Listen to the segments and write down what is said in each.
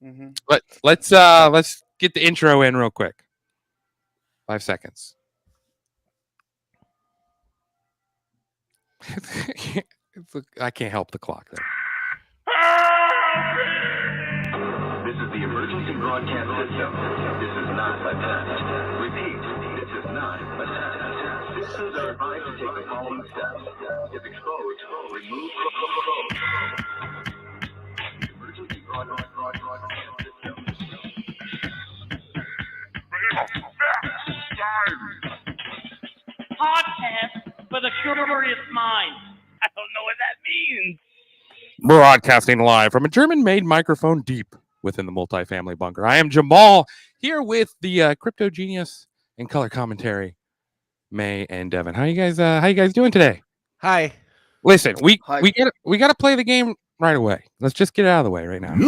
Mm-hmm. Let's get the intro in real quick. 5 seconds. I can't help the clock there. This is the emergency broadcast system. This is not a test. Repeat, this is not a test. Citizens are advised to take the following steps. If exposed, remove clothes. The emergency broadcast system. Podcast for the curious mind. I don't know what that means. Broadcasting live from a German-made microphone deep within the multifamily bunker. I am Jamal, here with the crypto genius and color commentary, May and Devin. How you guys doing today? Hi. Listen, we Hi. got to play the game right away. Let's just get it out of the way right now. Where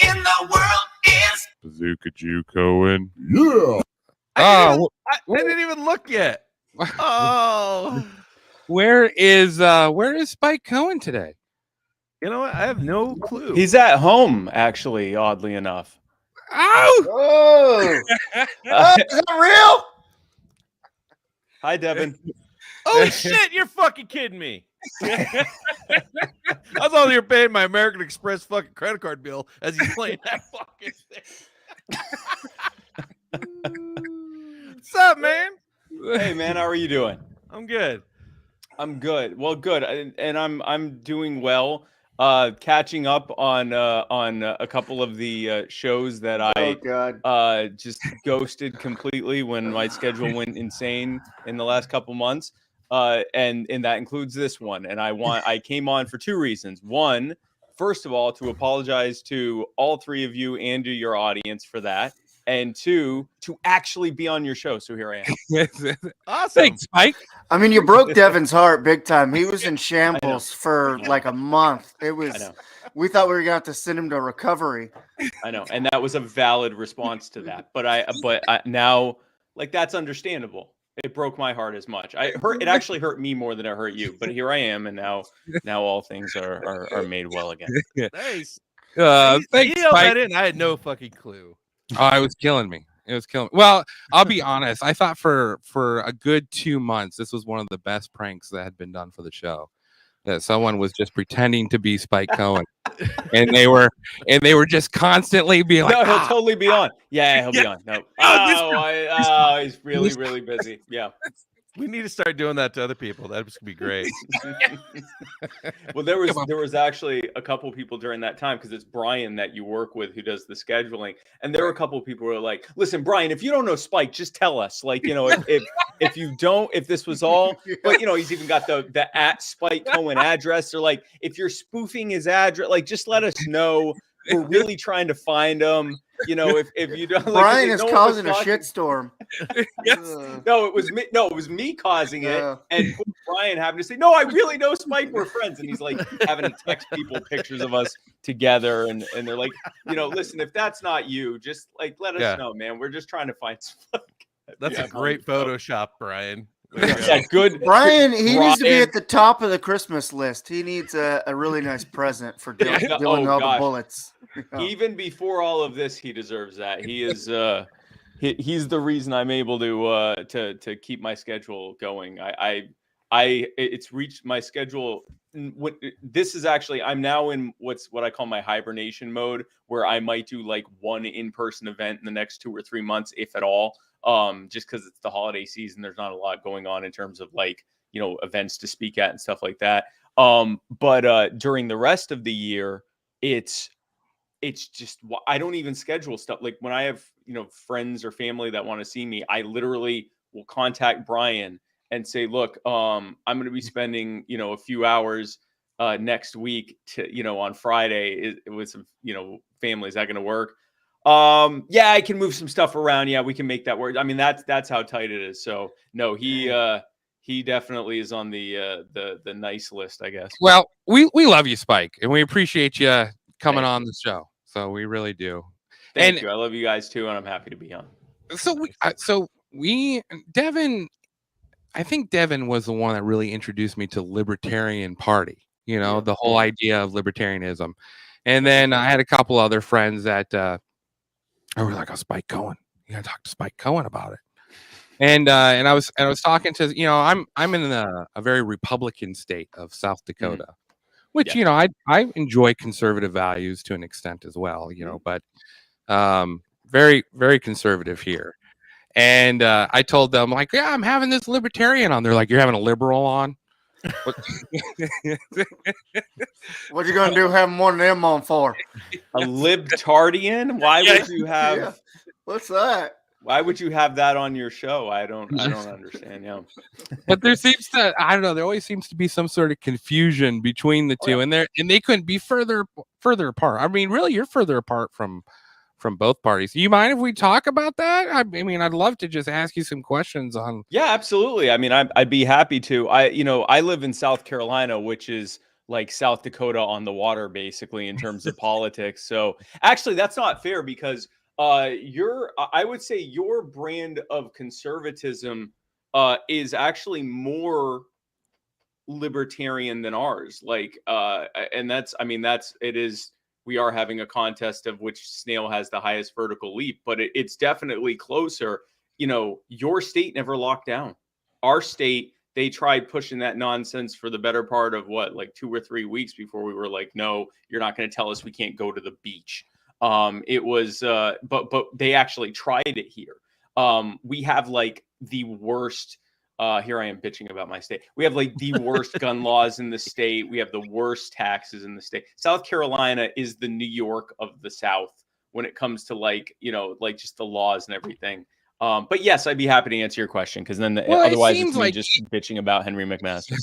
in the world is Bazooka Jew Cohen. Yeah. Ah, I didn't even look yet. Oh. where is Spike Cohen today? You know what? I have no clue. He's at home, actually, oddly enough. Oh, Oh, is that real? Hi, Devin. Oh shit, you're fucking kidding me. I thought you were paying my American Express fucking credit card bill as he's playing that fucking thing. What's up, man? Hey, man, how are you doing? I'm good. I'm good. Well, good, and I'm doing well. Catching up on a couple of the shows that Oh I God. just ghosted completely when my schedule went insane in the last couple months. And that includes this one. And I came on for two reasons. One, first of all, to apologize to all three of you and to your audience for that. And two, to actually be on your show. So here I am. Awesome. Thanks, Spike. I mean, you broke Devin's heart big time. He was in shambles for like a month. It I was. know. We thought we were gonna have to send him to recovery. I know. And that was a valid response to that. But I now, like, that's understandable. It broke my heart as much. It actually hurt me more than it hurt you. But here I am, and now all things are made well again. Nice. Thanks, You yelled Spike. that in. I had no fucking clue. Oh, it was killing me. Well, I'll be honest. I thought for a good 2 months, this was one of the best pranks that had been done for the show. That someone was just pretending to be Spike Cohen, and they were just constantly being like, No, he'll totally be on. Yeah, he'll be on. No. He's really, really busy. Yeah. We need to start doing that to other people. That's gonna be great. Well, there was actually a couple people during that time, because it's Brian that you work with who does the scheduling, and there were a couple people who were like, "Listen, Brian, if you don't know Spike, just tell us. Like, you know, if you don't, if this was all, but you know, he's even got the at Spike Cohen address. They're like, if you're spoofing his address, like, just let us know. We're really trying to find him. You know, if you don't, like, Brian is no one causing a was talking- shitstorm. Yes. No, it was me. No, it was me causing it, Yeah. and Brian having to say, "No, I really know Spike. We're friends." And he's like having to text people pictures of us together, and they're like, you know, listen, if that's not you, just like let us know, man. We're just trying to find Spike. That's Yeah, a great Photoshop, Brian. Yeah, good. Brian, he needs to be Brian. at the top of the Christmas list. He needs a really nice present for Yeah, dealing oh, all gosh. the bullets. Even before all of this, he deserves that. He is he's the reason I'm able to keep my schedule going. It's reached my schedule. This is actually, I'm now in what I call my hibernation mode, where I might do like one in-person event in the next 2 or 3 months, if at all. Just because it's the holiday season, there's not a lot going on in terms of, like, you know, events to speak at and stuff like that. But during the rest of the year, it's just, I don't even schedule stuff. Like, when I have, you know, friends or family that want to see me, I literally will contact Brian and say, look, I'm going to be spending, you know, a few hours next week to, you know, on Friday with some, you know, family. Is that going to work? Yeah, I can move some stuff around. Yeah, we can make that work. I mean, that's how tight it is. So no, he definitely is on the nice list, I guess. Well, we love you, Spike, and we appreciate you coming on the show. So we really do. Thank you. I love you guys too, and I'm happy to be on. So Devin I think Devin was the one that really introduced me to Libertarian Party. You know, Yeah. the whole idea of libertarianism. And then I had a couple other friends that were like, "Oh, Spike Cohen, you gotta talk to Spike Cohen about it." And I was talking to, you know, I'm in a very Republican state of South Dakota, which, Yeah. you know, I enjoy conservative values to an extent as well, you know, but very, very conservative here. And I told them, like, yeah, I'm having this libertarian on. They're like, you're having a liberal on? What What you gonna do having one of them on for? A libtardian? Why Yeah. would you have? Yeah. What's that? Why would you have that on your show? I don't understand. Yeah. But there seems to, I don't know, there always seems to be some sort of confusion between the two, and they couldn't be further apart. I mean, really, you're further apart from both parties. Do you mind if we talk about that? I mean, I'd love to just ask you some questions on. Yeah, absolutely. I mean, I'd be happy to. I live in South Carolina, which is like South Dakota on the water, basically, in terms of politics. So actually, that's not fair because I would say your brand of conservatism is actually more libertarian than ours. Like, and that's, I mean, it is. We are having a contest of which snail has the highest vertical leap, but it's definitely closer. You know, your state never locked down. Our state, they tried pushing that nonsense for the better part of what, like 2 or 3 weeks before we were like, no, you're not going to tell us we can't go to the beach. It was, but they actually tried it here. We have like the worst. Here I am bitching about my state. We have like the worst gun laws in the state. We have the worst taxes in the state. South Carolina is the New York of the South when it comes to like, you know, like just the laws and everything. But yes, I'd be happy to answer your question because then otherwise it's me like just bitching about Henry McMaster.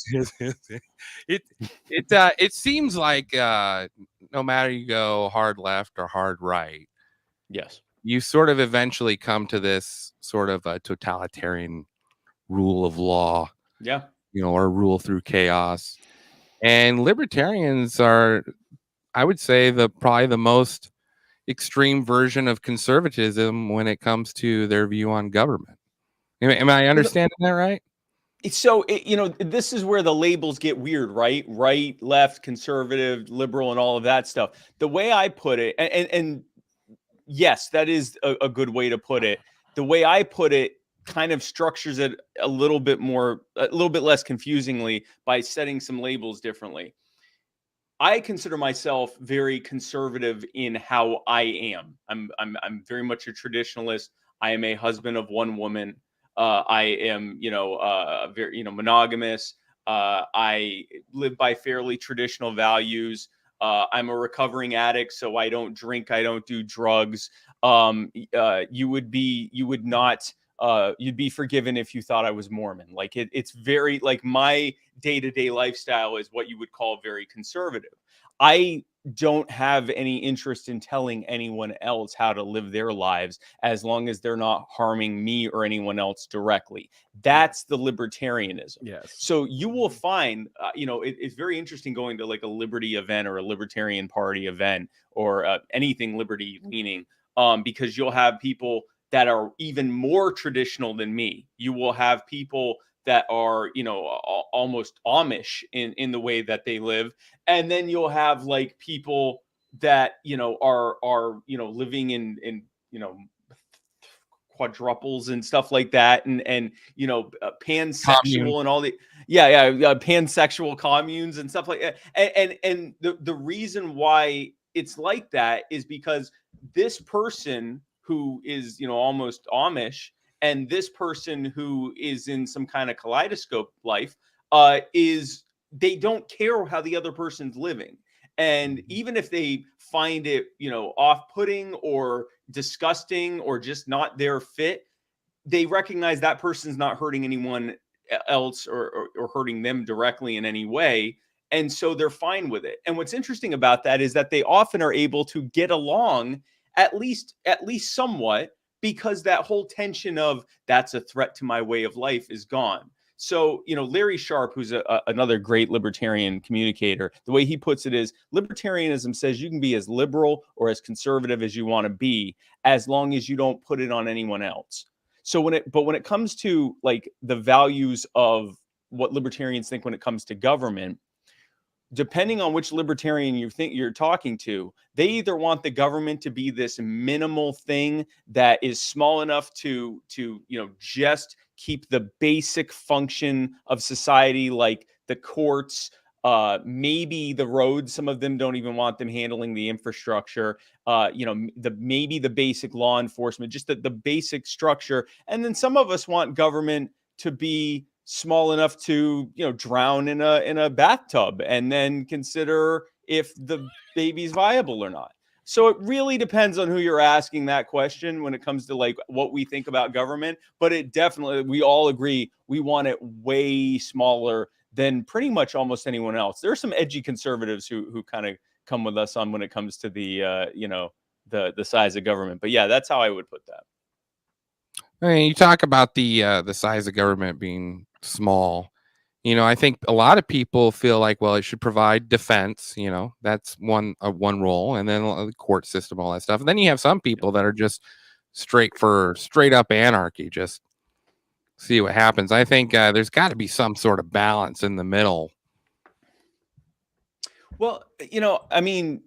It seems like no matter you go hard left or hard right, yes, you sort of eventually come to this sort of a totalitarian rule of law, yeah, you know, or rule through chaos. And libertarians are, I would say, probably the most extreme version of conservatism when it comes to their view on government. Am I understanding that right? So, you know, this is where the labels get weird, right? Right, left, conservative, liberal, and all of that stuff. The way I put it, and yes, that is a good way to put it. The way I put it kind of structures it a little bit less confusingly by setting some labels differently. I consider myself very conservative in how I am. I'm very much a traditionalist. I am a husband of one woman. I am, very, monogamous. I live by fairly traditional values. I'm a recovering addict, so I don't drink. I don't do drugs. You'd be forgiven if you thought I was Mormon. Like it's very like my day-to-day lifestyle is what you would call very conservative. I don't have any interest in telling anyone else how to live their lives as long as they're not harming me or anyone else directly. That's the libertarianism. Yes. So you will find, it's very interesting going to like a liberty event or a libertarian party event or anything liberty leaning, because you'll have people that are even more traditional than me. You will have people that are, almost Amish in the way that they live. And then you'll have like people that, are living in quadruples and stuff like that. And pansexual and all the, pansexual communes and stuff like that. And the reason why it's like that is because this person who is, almost Amish, and this person who is in some kind of kaleidoscope life, they don't care how the other person's living. And even if they find it, off-putting or disgusting or just not their fit, they recognize that person's not hurting anyone else or hurting them directly in any way. And so they're fine with it. And what's interesting about that is that they often are able to get along at least somewhat, because that whole tension of that's a threat to my way of life is gone. So, Larry Sharp, who's another great libertarian communicator, the way he puts it is libertarianism says you can be as liberal or as conservative as you want to be, as long as you don't put it on anyone else. So when it comes to like the values of what libertarians think when it comes to government, depending on which libertarian you think you're talking to, they either want the government to be this minimal thing that is small enough to just keep the basic function of society, like the courts, maybe the roads. Some of them don't even want them handling the infrastructure. Maybe the basic law enforcement, just the basic structure. And then some of us want government to be small enough to drown in a bathtub and then consider if the baby's viable or not. So it really depends on who you're asking that question when it comes to like what we think about government. But it definitely, we all agree, we want it way smaller than pretty much almost anyone else. There are some edgy conservatives who kind of come with us on when it comes to the size of government. But yeah, that's how I would put that. I mean, you talk about the size of government being small. I think a lot of people feel like, well, it should provide defense. That's one role, and then the court system, all that stuff. And then you have some people that are just straight up anarchy. Just see what happens. I think there's got to be some sort of balance in the middle. Well, I mean,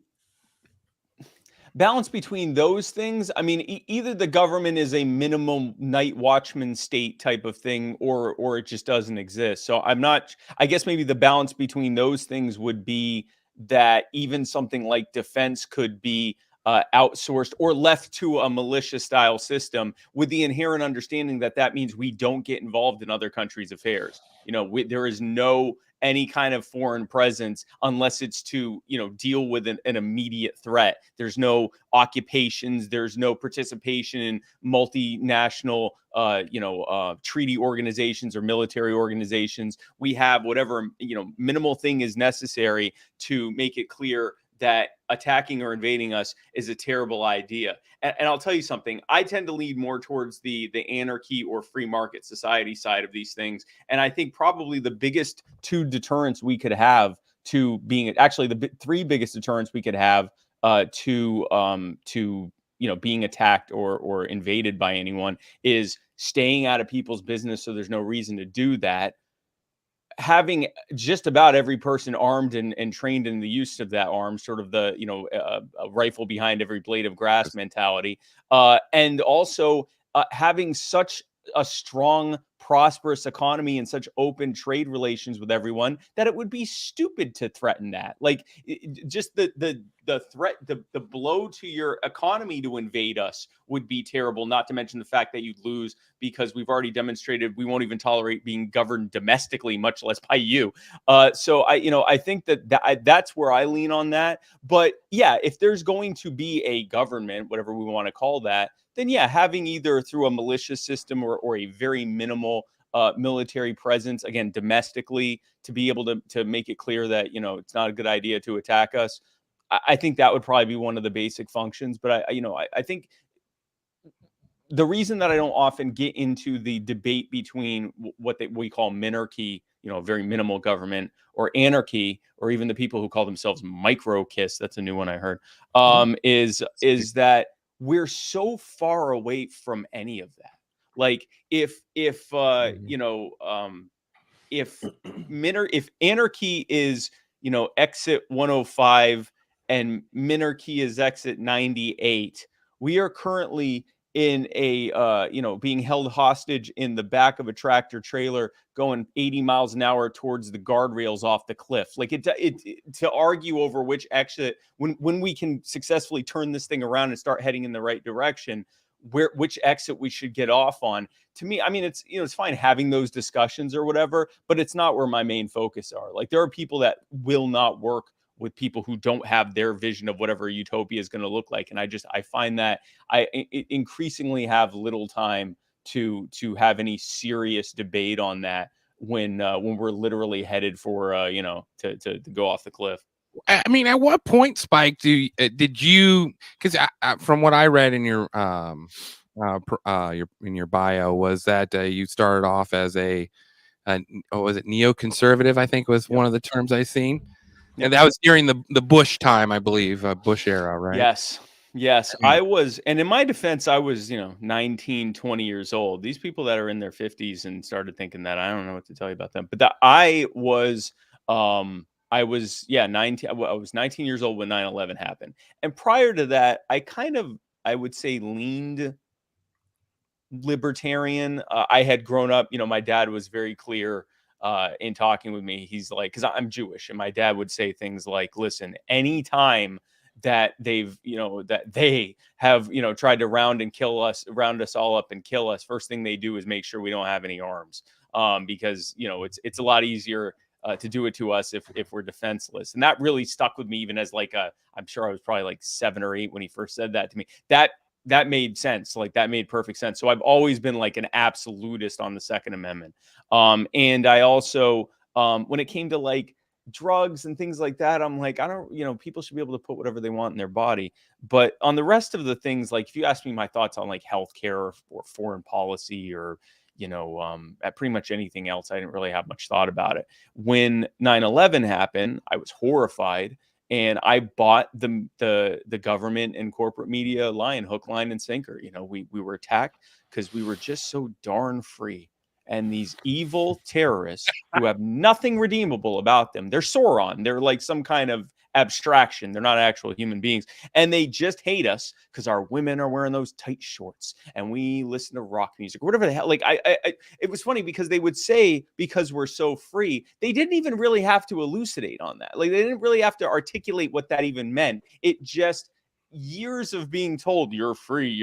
balance between those things. I mean, either the government is a minimum night watchman state type of thing, or it just doesn't exist. So I guess maybe the balance between those things would be that even something like defense could be outsourced or left to a militia style system, with the inherent understanding that means we don't get involved in other countries' affairs. There is no any kind of foreign presence unless it's to deal with an immediate threat. There's no occupations, there's no participation in multinational treaty organizations or military organizations. We have whatever minimal thing is necessary to make it clear that attacking or invading us is a terrible idea. And I'll tell you something, I tend to lean more towards the anarchy or free market society side of these things. And I think probably the biggest two deterrents we could have to being, actually the three biggest deterrents we could have to being attacked or invaded by anyone is staying out of people's business so there's no reason to do that. Having just about every person armed and trained in the use of that arm, sort of the, a rifle behind every blade of grass mentality. And also having such a strong, prosperous economy and such open trade relations with everyone that it would be stupid to threaten that. Like just the threat, the blow to your economy to invade us would be terrible, not to mention the fact that you'd lose because we've already demonstrated we won't even tolerate being governed domestically, much less by you. So I think that's where I lean on that. But yeah, if there's going to be a government, whatever we want to call that, then yeah, having either through a militia system or a very minimal military presence, again, domestically, to be able to make it clear that, it's not a good idea to attack us. I think that would probably be one of the basic functions. But I think the reason that I don't often get into the debate between what we call minarchy, very minimal government, or anarchy, or even the people who call themselves micro-kiss, that's a new one I heard, is that we're so far away from any of that. Like if anarchy is exit 105 and minarchy is exit 98, we are currently in a being held hostage in the back of a tractor trailer going 80 miles an hour towards the guardrails off the cliff. Like it to argue over which exit, when we can successfully turn this thing around and start heading in the right direction, which exit we should get off on. To me, I mean, it's it's fine having those discussions or whatever, but it's not where my main focus are. Like there are people that will not work with people who don't have their vision of whatever utopia is going to look like. And I find that I increasingly have little time to have any serious debate on that when we're literally headed for to go off the cliff. I mean, at what point, Spike, did you? Because from what I read in your bio was that you started off as was it neoconservative? I think was one of the terms I seen. And that was during the Bush time, I believe, Bush era, right? Yes. Yes, I was. And in my defense, I was, 19, 20 years old. These people that are in their 50s and started thinking that, I don't know what to tell you about them. But yeah, 19. I was 19 years old when 9/11 happened. And prior to that, I would say, leaned libertarian. I had grown up, my dad was very clear in talking with me. He's like, because I'm Jewish, and my dad would say things like, listen, anytime that they have, tried to round us all up and kill us, first thing they do is make sure we don't have any arms. Because, it's a lot easier to do it to us if we're defenseless. And that really stuck with me, even as I'm sure I was probably like 7 or 8 when he first said that to me. That made sense. Like, that made perfect sense. So I've always been like an absolutist on the Second Amendment. And I also, when it came to like drugs and things like that, I'm like, I don't, people should be able to put whatever they want in their body. But on the rest of the things, like if you ask me my thoughts on like healthcare or foreign policy or, at pretty much anything else, I didn't really have much thought about it. When 9/11 happened, I was horrified. And I bought the government and corporate media line, hook, line, and sinker. We were attacked because we were just so darn free. And these evil terrorists who have nothing redeemable about them, they're Sauron. They're like some kind of abstraction. They're not actual human beings. And they just hate us because our women are wearing those tight shorts and we listen to rock music or whatever the hell. Like it was funny because they would say, because we're so free, they didn't even really have to elucidate on that. Like, they didn't really have to articulate what that even meant. It just, years of being told you're free,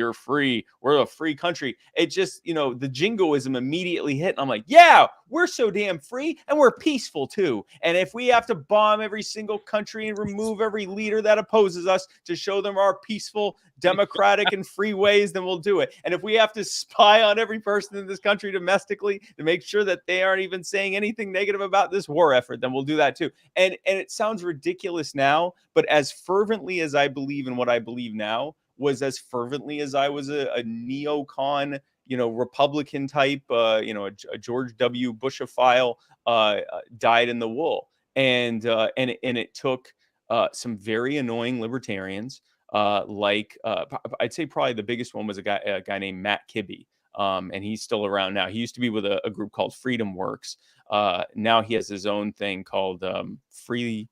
we're a free country, it just, the jingoism immediately hit, and I'm like, yeah, we're so damn free, and we're peaceful too. And if we have to bomb every single country and remove every leader that opposes us to show them our peaceful, democratic, and free ways, then we'll do it. And if we have to spy on every person in this country domestically to make sure that they aren't even saying anything negative about this war effort, then we'll do that too. And it sounds ridiculous now, but as fervently as I believe in what I believe now, was as fervently as I was a neocon, Republican type, a George W. Bushophile, dyed in the wool. And it took some very annoying libertarians, I'd say probably the biggest one was a guy named Matt Kibbe. And he's still around now. He used to be with a group called Freedom Works. Now he has his own thing called Free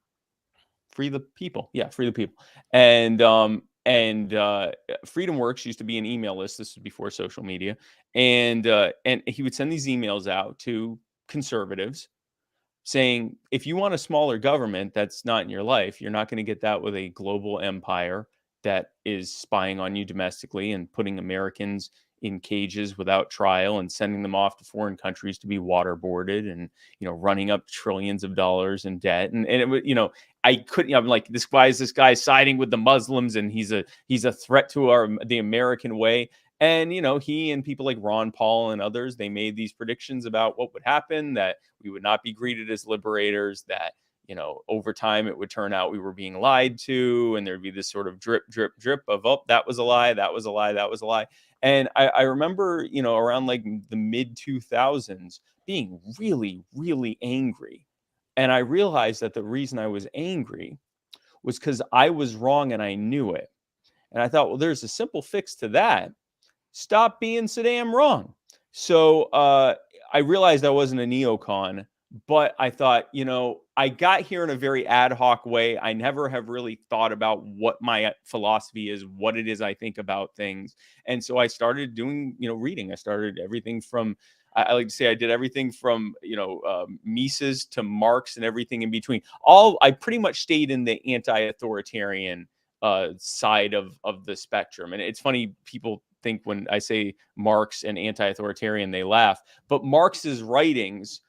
the People. Yeah, Free the People. And Freedom Works used to be an email list. This was before social media. And he would send these emails out to conservatives saying, if you want a smaller government that's not in your life, you're not going to get that with a global empire that is spying on you domestically and putting Americans in cages without trial and sending them off to foreign countries to be waterboarded and, running up trillions of dollars in debt. And it would, I couldn't, I'm like, this guy siding with the Muslims, and he's a threat to the American way. And, he and people like Ron Paul and others, they made these predictions about what would happen, that we would not be greeted as liberators, that, over time it would turn out we were being lied to, and there'd be this sort of drip, drip, drip of, oh, that was a lie, that was a lie, that was a lie. And I remember, around like the mid 2000s being really, really angry. And I realized that the reason I was angry was because I was wrong and I knew it. And I thought, well, there's a simple fix to that. Stop being so damn wrong. So I realized I wasn't a neocon, but I thought, I got here in a very ad hoc way. I never have really thought about what my philosophy is, what it is I think about things. And so I started doing, reading. I started everything from, I like to say I did everything from, Mises to Marx and everything in between. I pretty much stayed in the anti-authoritarian side of the spectrum. And it's funny, people think when I say Marx and anti-authoritarian, they laugh. But Marx's writings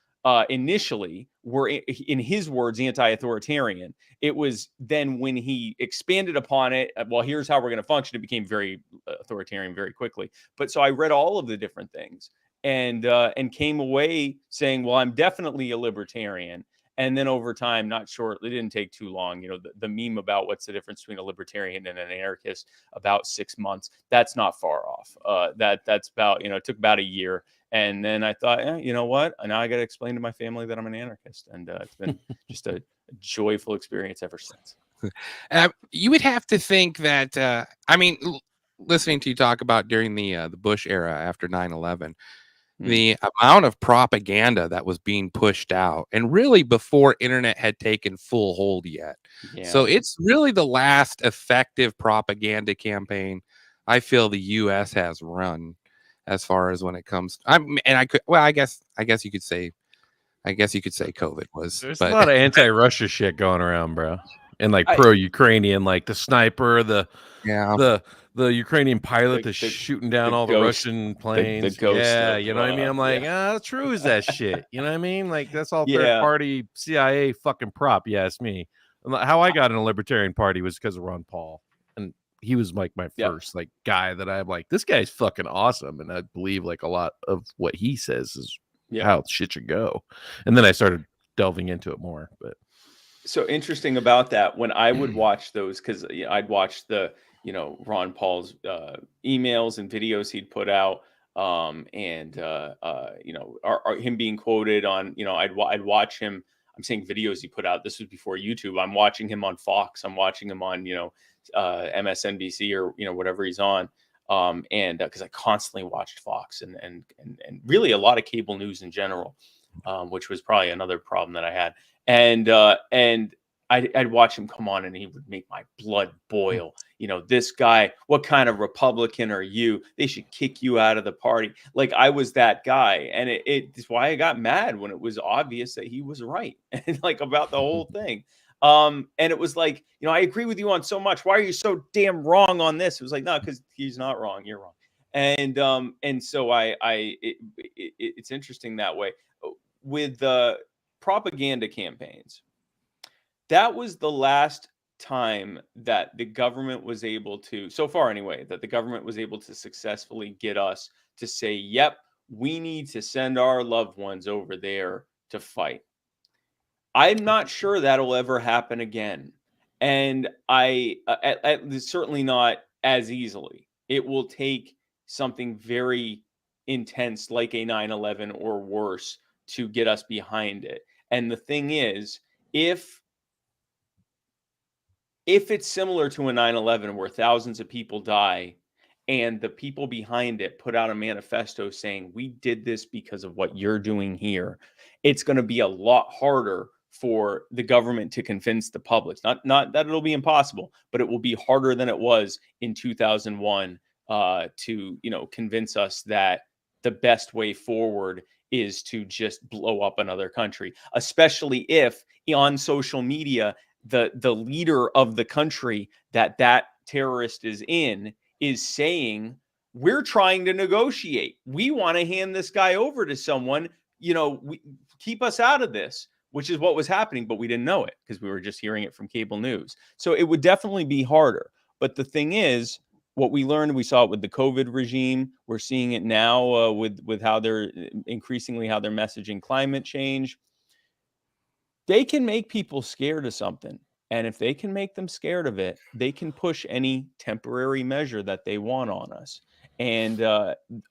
initially were, in his words, anti-authoritarian. It was then when he expanded upon it, well, here's how we're going to function, it became very authoritarian very quickly. But so I read all of the different things and came away saying, well, I'm definitely a libertarian. And then over time, not shortly, it didn't take too long, the meme about what's the difference between a libertarian and an anarchist, about 6 months, that's not far off. That's about, it took about a year. And then I thought, you know what? Now I got to explain to my family that I'm an anarchist. And it's been just a joyful experience ever since. You would have to think that. I mean, listening to you talk about during the Bush era after 9/11, the amount of propaganda that was being pushed out, and really before internet had taken full hold yet. So it's really the last effective propaganda campaign I feel the U.S. has run, as far as when it comes. I guess you could say. I guess you could say COVID was. There's but a lot of anti-Russia shit going around, bro, and like pro-Ukrainian, like the sniper, the Ukrainian pilot that's shooting down all the Russian planes. The ghost yeah, of, you know what I mean? I'm like, how true is that shit? You know what I mean? Like, that's all third-party CIA fucking prop. You ask me. How I got in a libertarian party was because of Ron Paul, and he was like my first like guy that I'm like, this guy's fucking awesome, and I believe like a lot of what he says is how shit should go. And then I started delving into it more. But so interesting about that, when I would watch those, because I'd watch the Ron Paul's emails and videos he'd put out, and him being quoted on, I'd watch him. I'm saying videos he put out. This was before YouTube. I'm watching him on Fox. I'm watching him on MSNBC or whatever he's on. And because I constantly watched Fox and really a lot of cable news in general, which was probably another problem that I had. And I'd watch him come on and he would make my blood boil. This guy, what kind of Republican are you? They should kick you out of the party. Like, I was that guy. And it's why I got mad when it was obvious that he was right and like about the whole thing. And it was like, I agree with you on so much. Why are you so damn wrong on this? It was like, no, because he's not wrong. You're wrong. And so it's interesting that way with the propaganda campaigns. That was the last time that the government was able to, so far anyway, that the government was able to successfully get us to say, yep, we need to send our loved ones over there to fight. I'm not sure that'll ever happen again. And certainly not as easily. It will take something very intense like a 9/11 or worse to get us behind it. And the thing is, if it's similar to a 9/11 where thousands of people die and the people behind it put out a manifesto saying, we did this because of what you're doing here, it's going to be a lot harder for the government to convince the public. Not that it'll be impossible, but it will be harder than it was in 2001 to convince us that the best way forward is to just blow up another country, especially if on social media the leader of the country that terrorist is in is saying, we're trying to negotiate. We want to hand this guy over to someone, keep us out of this, which is what was happening, but we didn't know it because we were just hearing it from cable news. So it would definitely be harder. But the thing is, what we learned, we saw it with the COVID regime. We're seeing it now with how they're increasingly how they're messaging climate change. They can make people scared of something. And if they can make them scared of it, they can push any temporary measure that they want on us. And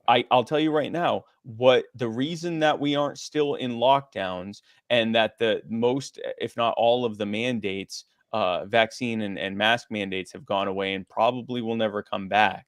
I'll tell you right now, what the reason that we aren't still in lockdowns and that the most, if not all of the mandates, vaccine and mask mandates have gone away and probably will never come back.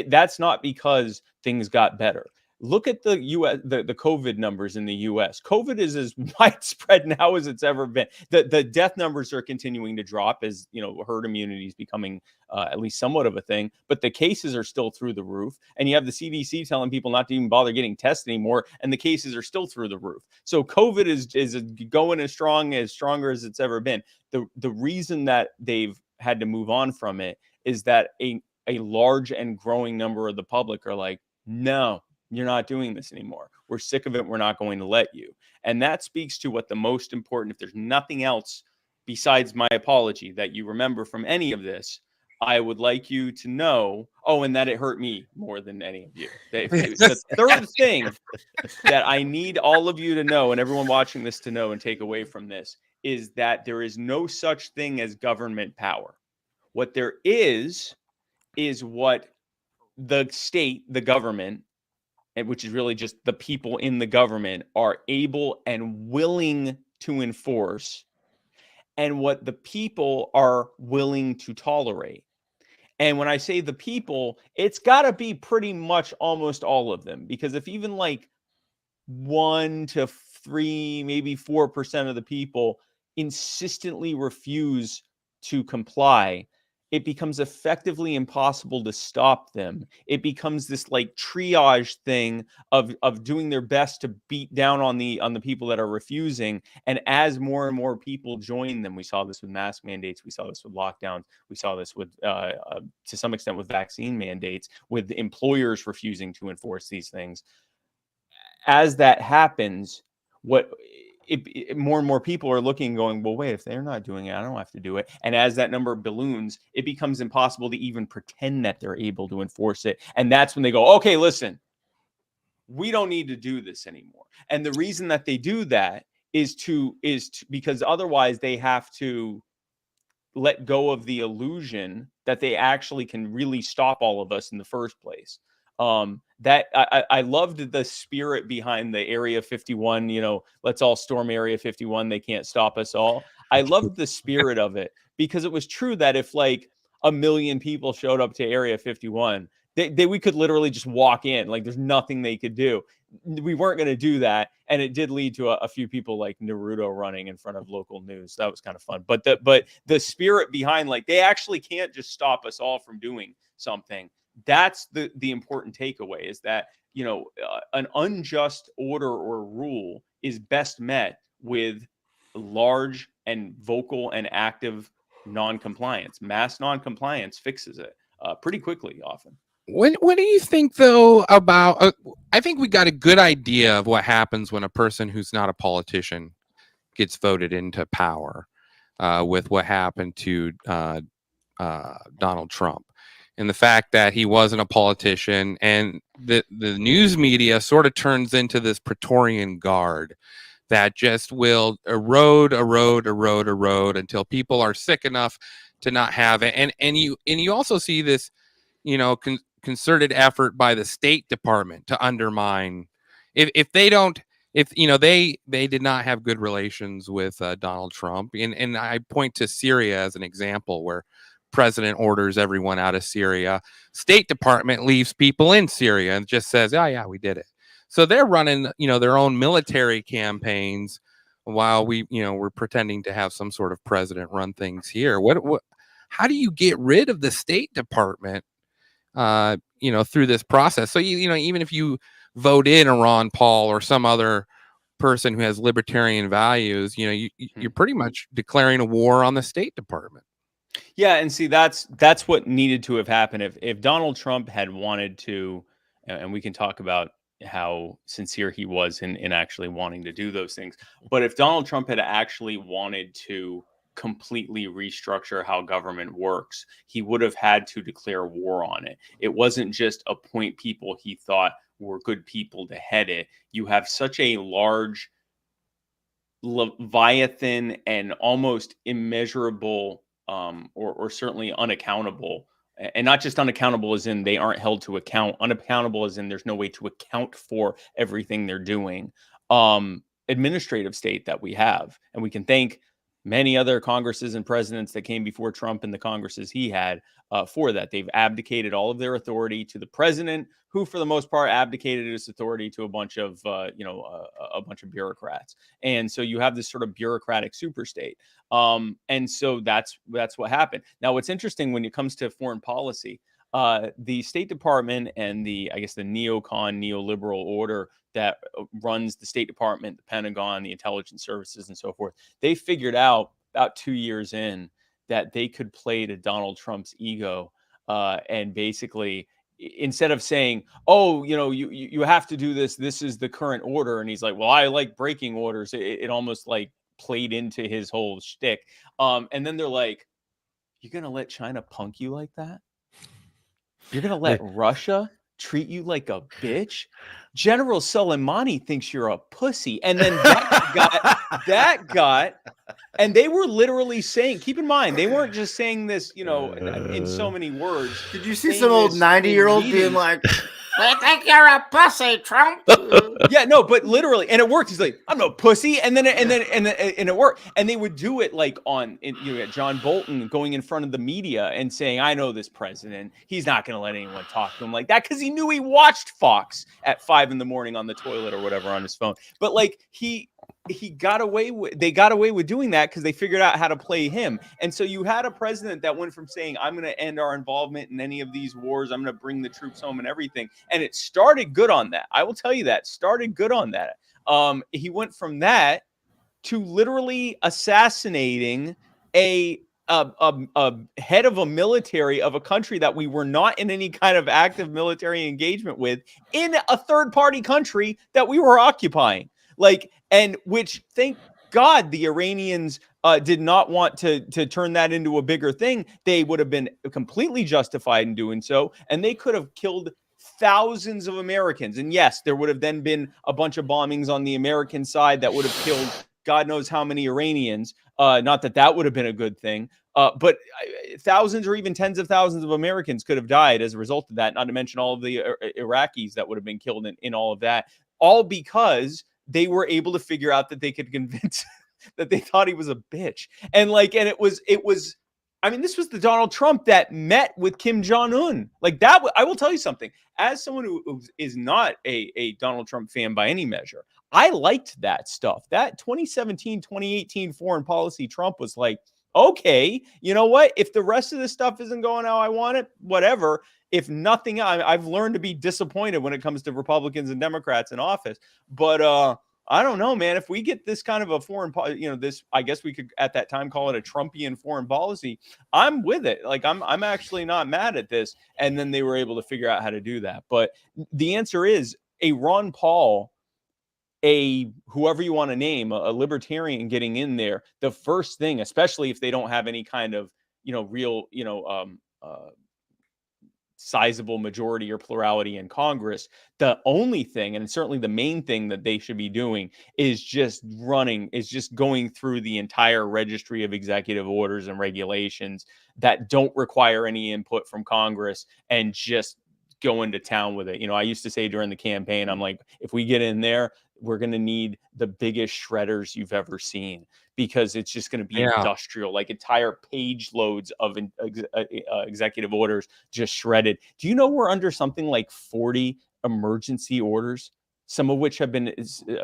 That's not because things got better. Look at the U.S. the COVID numbers in the U.S. COVID is as widespread now as it's ever been. The death numbers are continuing to drop as herd immunity is becoming at least somewhat of a thing. But the cases are still through the roof, and you have the CDC telling people not to even bother getting tested anymore, and the cases are still through the roof. So COVID is going as stronger as it's ever been. The reason that they've had to move on from it is that a large and growing number of the public are like, no, you're not doing this anymore. We're sick of it. We're not going to let you. And that speaks to what the most important, if there's nothing else besides my apology that you remember from any of this, I would like you to know, and that it hurt me more than any of you. The third thing that I need all of you to know and everyone watching this to know and take away from this is that there is no such thing as government power. What there is what the state, the government, which is really just the people in the government, are able and willing to enforce. and what the people are willing to tolerate. And when I say the people, it's got to be pretty much almost all of them, because if even like 1 to 3, maybe 4% of the people insistently refuse to comply, it becomes effectively impossible to stop them. It becomes this like triage thing of doing their best to beat down on the people that are refusing. And as more and more people join them, we saw this with mask mandates, we saw this with lockdowns, we saw this with to some extent with vaccine mandates, with employers refusing to enforce these things. As that happens, more and more people are looking, going, well, wait, if they're not doing it, I don't have to do it. And as that number balloons, it becomes impossible to even pretend that they're able to enforce it. And that's when they go, okay, listen, we don't need to do this anymore. And the reason that they do that is because otherwise they have to let go of the illusion that they actually can really stop all of us in the first place. That I loved the spirit behind the Area 51, let's all storm Area 51. They can't stop us all. I loved the spirit of it, because it was true that if like 1 million people showed up to Area 51, we could literally just walk in. Like there's nothing they could do. We weren't going to do that. And it did lead to a few people like Naruto running in front of local news. That was kind of fun. But the spirit behind, like, they actually can't just stop us all from doing something. That's the important takeaway, is that, an unjust order or rule is best met with large and vocal and active non-compliance. Mass non-compliance fixes it pretty quickly often. What do you think, though, about I think we got a good idea of what happens when a person who's not a politician gets voted into power, with what happened to Donald Trump, and the fact that he wasn't a politician, and the news media sort of turns into this Praetorian Guard that just will erode until people are sick enough to not have it. And you also see this, concerted effort by the State Department to undermine, if they did not have good relations with Donald Trump. And I point to Syria as an example, where president orders everyone out of Syria. State Department leaves people in Syria and just says, oh yeah, we did it. So they're running, their own military campaigns while we're pretending to have some sort of president run things here. How do you get rid of the State Department, through this process? So, even if you vote in a Ron Paul or some other person who has libertarian values, you're pretty much declaring a war on the State Department. Yeah, and see, that's what needed to have happened. If Donald Trump had wanted to, and we can talk about how sincere he was in actually wanting to do those things, but if Donald Trump had actually wanted to completely restructure how government works, he would have had to declare war on it. It wasn't just appoint people he thought were good people to head it. You have such a large leviathan and almost immeasurable, or certainly unaccountable, and not just unaccountable as in they aren't held to account, unaccountable as in there's no way to account for everything they're doing, administrative state that we have. And we can thank many other Congresses and presidents that came before Trump and the Congresses he had for that. They've abdicated all of their authority to the president, who for the most part abdicated his authority to a bunch of bureaucrats. And so you have this sort of bureaucratic superstate. And so that's what happened. Now, what's interesting when it comes to foreign policy, the State Department and the neoliberal order that runs the State Department, the Pentagon, the intelligence services, and so forth, they figured out about 2 years in that they could play to Donald Trump's ego, and basically, instead of saying, oh, you have to do this, this is the current order, and he's like, well, I like breaking orders, it almost like played into his whole shtick. And then they're like, you're gonna let China punk you like that? You're gonna let Russia treat you like a bitch? General Soleimani thinks you're a pussy. And then that got, and they were literally saying, keep in mind, they weren't just saying this, in so many words. Did you see some old 90-year-old being like, They think you're a pussy, Trump. Yeah, no, but literally, and it worked. He's like, I'm no pussy, and then it worked. And they would do it like John Bolton going in front of the media and saying, I know this president. He's not going to let anyone talk to him like that because he knew he watched Fox at 5 a.m. on the toilet or whatever on his phone. But like they got away with doing that because they figured out how to play him. And so you had a president that went from saying, I'm going to end our involvement in any of these wars, I'm going to bring the troops home and everything, and it started good on that. I will tell you that started good on that. He went from that to literally assassinating a head of a military of a country that we were not in any kind of active military engagement with, in a third party country that we were occupying. And which, thank God, the Iranians did not want to turn that into a bigger thing. They would have been completely justified in doing so, and they could have killed thousands of Americans. And yes, there would have then been a bunch of bombings on the American side that would have killed God knows how many Iranians. Not that would have been a good thing, but thousands or even tens of thousands of Americans could have died as a result of that, not to mention all of the Iraqis that would have been killed in all of that, all because they were able to figure out that they could convince that they thought he was a bitch. And it was, I mean, this was the Donald Trump that met with Kim Jong-un. Like that, I will tell you something. As someone who is not a Donald Trump fan by any measure, I liked that stuff. That 2017, 2018 foreign policy Trump was like, okay, you know what? If the rest of this stuff isn't going how I want it, whatever. If nothing, I've learned to be disappointed when it comes to Republicans and Democrats in office. But I don't know, man. If we get this kind of a foreign, this, I guess we could at that time call it a Trumpian foreign policy. I'm with it. Like I'm actually not mad at this. And then they were able to figure out how to do that. But the answer is a Ron Paul, whoever you want to name, a libertarian getting in there. The first thing, especially if they don't have any kind of real sizable majority or plurality in Congress, the only thing, and certainly the main thing that they should be doing is just going through the entire registry of executive orders and regulations that don't require any input from Congress and just go into town with it. I used to say during the campaign, I'm like, if we get in there, we're going to need the biggest shredders you've ever seen, because it's just going to be industrial, like entire page loads of executive orders just shredded. Do you know we're under something like 40 emergency orders, some of which have been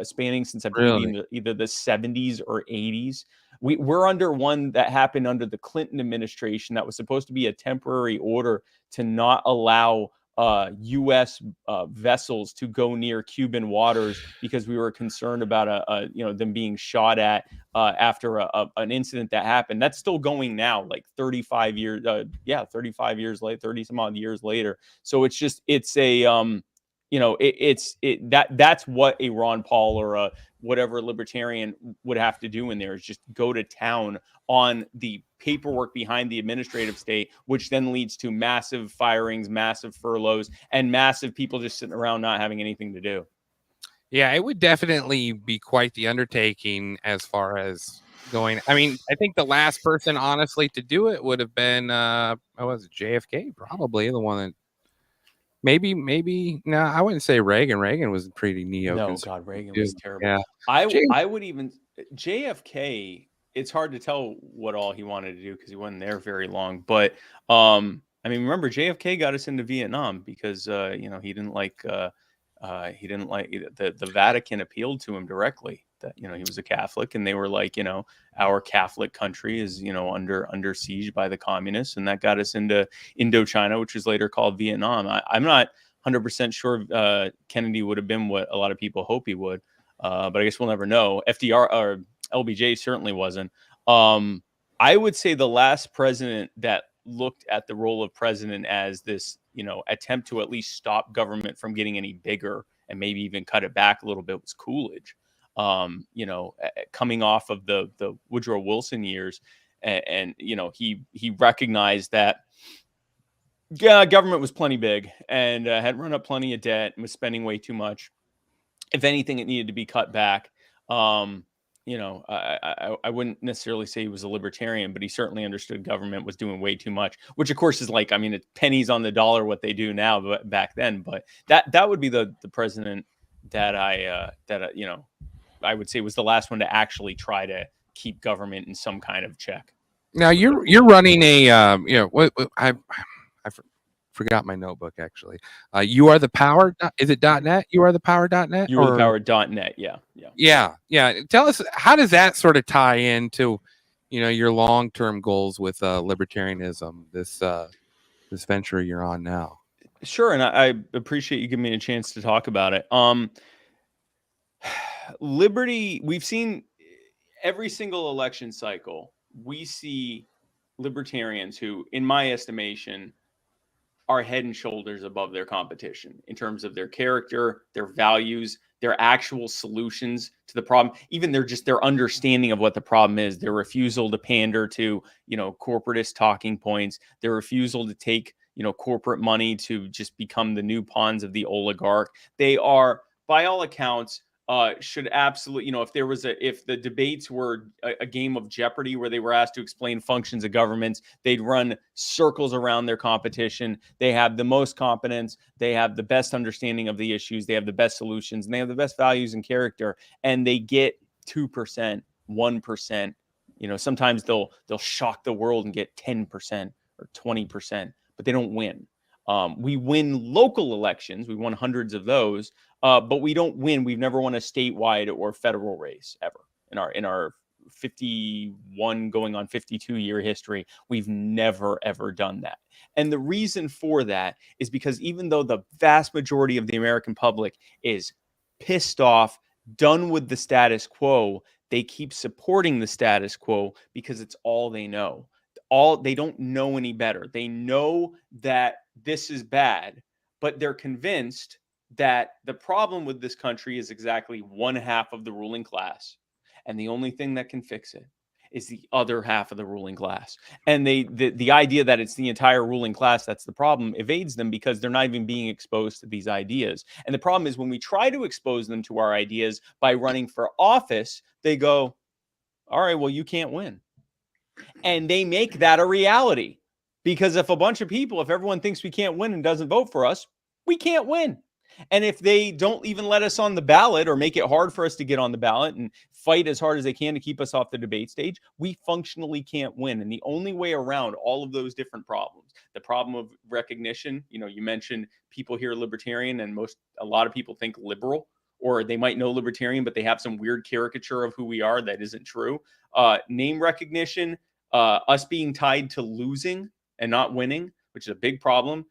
spanning since I believe either the 70s or 80s? We're under one that happened under the Clinton administration that was supposed to be a temporary order to not allow U.S. Vessels to go near Cuban waters because we were concerned about them being shot at after an incident that happened. That's still going now, like 35 years. 35 years later, 30 some odd years later. So that's what a Ron Paul or a whatever libertarian would have to do in there, is just go to town on the paperwork behind the administrative state, which then leads to massive firings, massive furloughs, and massive people just sitting around not having anything to do. Yeah, it would definitely be quite the undertaking as far as going. I mean, I think the last person, honestly, to do it would have been, JFK, probably the one that maybe. No, I wouldn't say Reagan. Reagan was pretty neo. No, God, Reagan was terrible. Yeah, I would even JFK. It's hard to tell what all he wanted to do because he wasn't there very long. But I mean, remember JFK got us into Vietnam because he didn't like the Vatican appealed to him directly. That he was a Catholic, and they were like, our Catholic country is under siege by the communists, and that got us into Indochina, which was later called Vietnam. I'm not 100% sure Kennedy would have been what a lot of people hope he would, but I guess we'll never know. FDR or LBJ certainly wasn't. I would say the last president that looked at the role of president as this, attempt to at least stop government from getting any bigger and maybe even cut it back a little bit was Coolidge. Coming off of the Woodrow Wilson years, and he recognized that government was plenty big and had run up plenty of debt and was spending way too much. If anything, it needed to be cut back. I wouldn't necessarily say he was a libertarian, but he certainly understood government was doing way too much, which of course is like, I mean, it's pennies on the dollar what they do now, but back then. But that would be the president that I would say was the last one to actually try to keep government in some kind of check. Now you're running a I forgot my notebook actually. You are the power. Is it .net? You are the power.net. You are the power.net. Yeah. Tell us, how does that sort of tie into, your long-term goals with libertarianism? This venture you're on now. Sure, and I appreciate you giving me a chance to talk about it. Liberty, we've seen every single election cycle, we see libertarians who, in my estimation, are head and shoulders above their competition in terms of their character, their values, their actual solutions to the problem, even their understanding of what the problem is, their refusal to pander to, corporatist talking points, their refusal to take, corporate money to just become the new pawns of the oligarch. They are, by all accounts, should absolutely, if the debates were a game of Jeopardy where they were asked to explain functions of governments, they'd run circles around their competition. They have the most competence. They have the best understanding of the issues. They have the best solutions, and they have the best values and character. And they get 2%, 1%. Sometimes they'll shock the world and get 10% or 20%, but they don't win. We win local elections. We won hundreds of those. But we don't win. We've never won a statewide or federal race ever in our 51 going on 52-year history. We've never, ever done that. And the reason for that is because even though the vast majority of the American public is pissed off, done with the status quo, they keep supporting the status quo because it's all they know. They don't know any better. They know that this is bad, but they're convinced that the problem with this country is exactly one half of the ruling class. And the only thing that can fix it is the other half of the ruling class. And the idea that it's the entire ruling class that's the problem evades them because they're not even being exposed to these ideas. And the problem is when we try to expose them to our ideas by running for office, they go, all right, well, you can't win. And they make that a reality. Because if everyone thinks we can't win and doesn't vote for us, we can't win. And if they don't even let us on the ballot or make it hard for us to get on the ballot and fight as hard as they can to keep us off the debate stage, we functionally can't win. And the only way around all of those different problems, the problem of recognition, you mentioned people here libertarian and a lot of people think liberal, or they might know libertarian, but they have some weird caricature of who we are that isn't true. Name recognition, us being tied to losing and not winning, which is a big problem.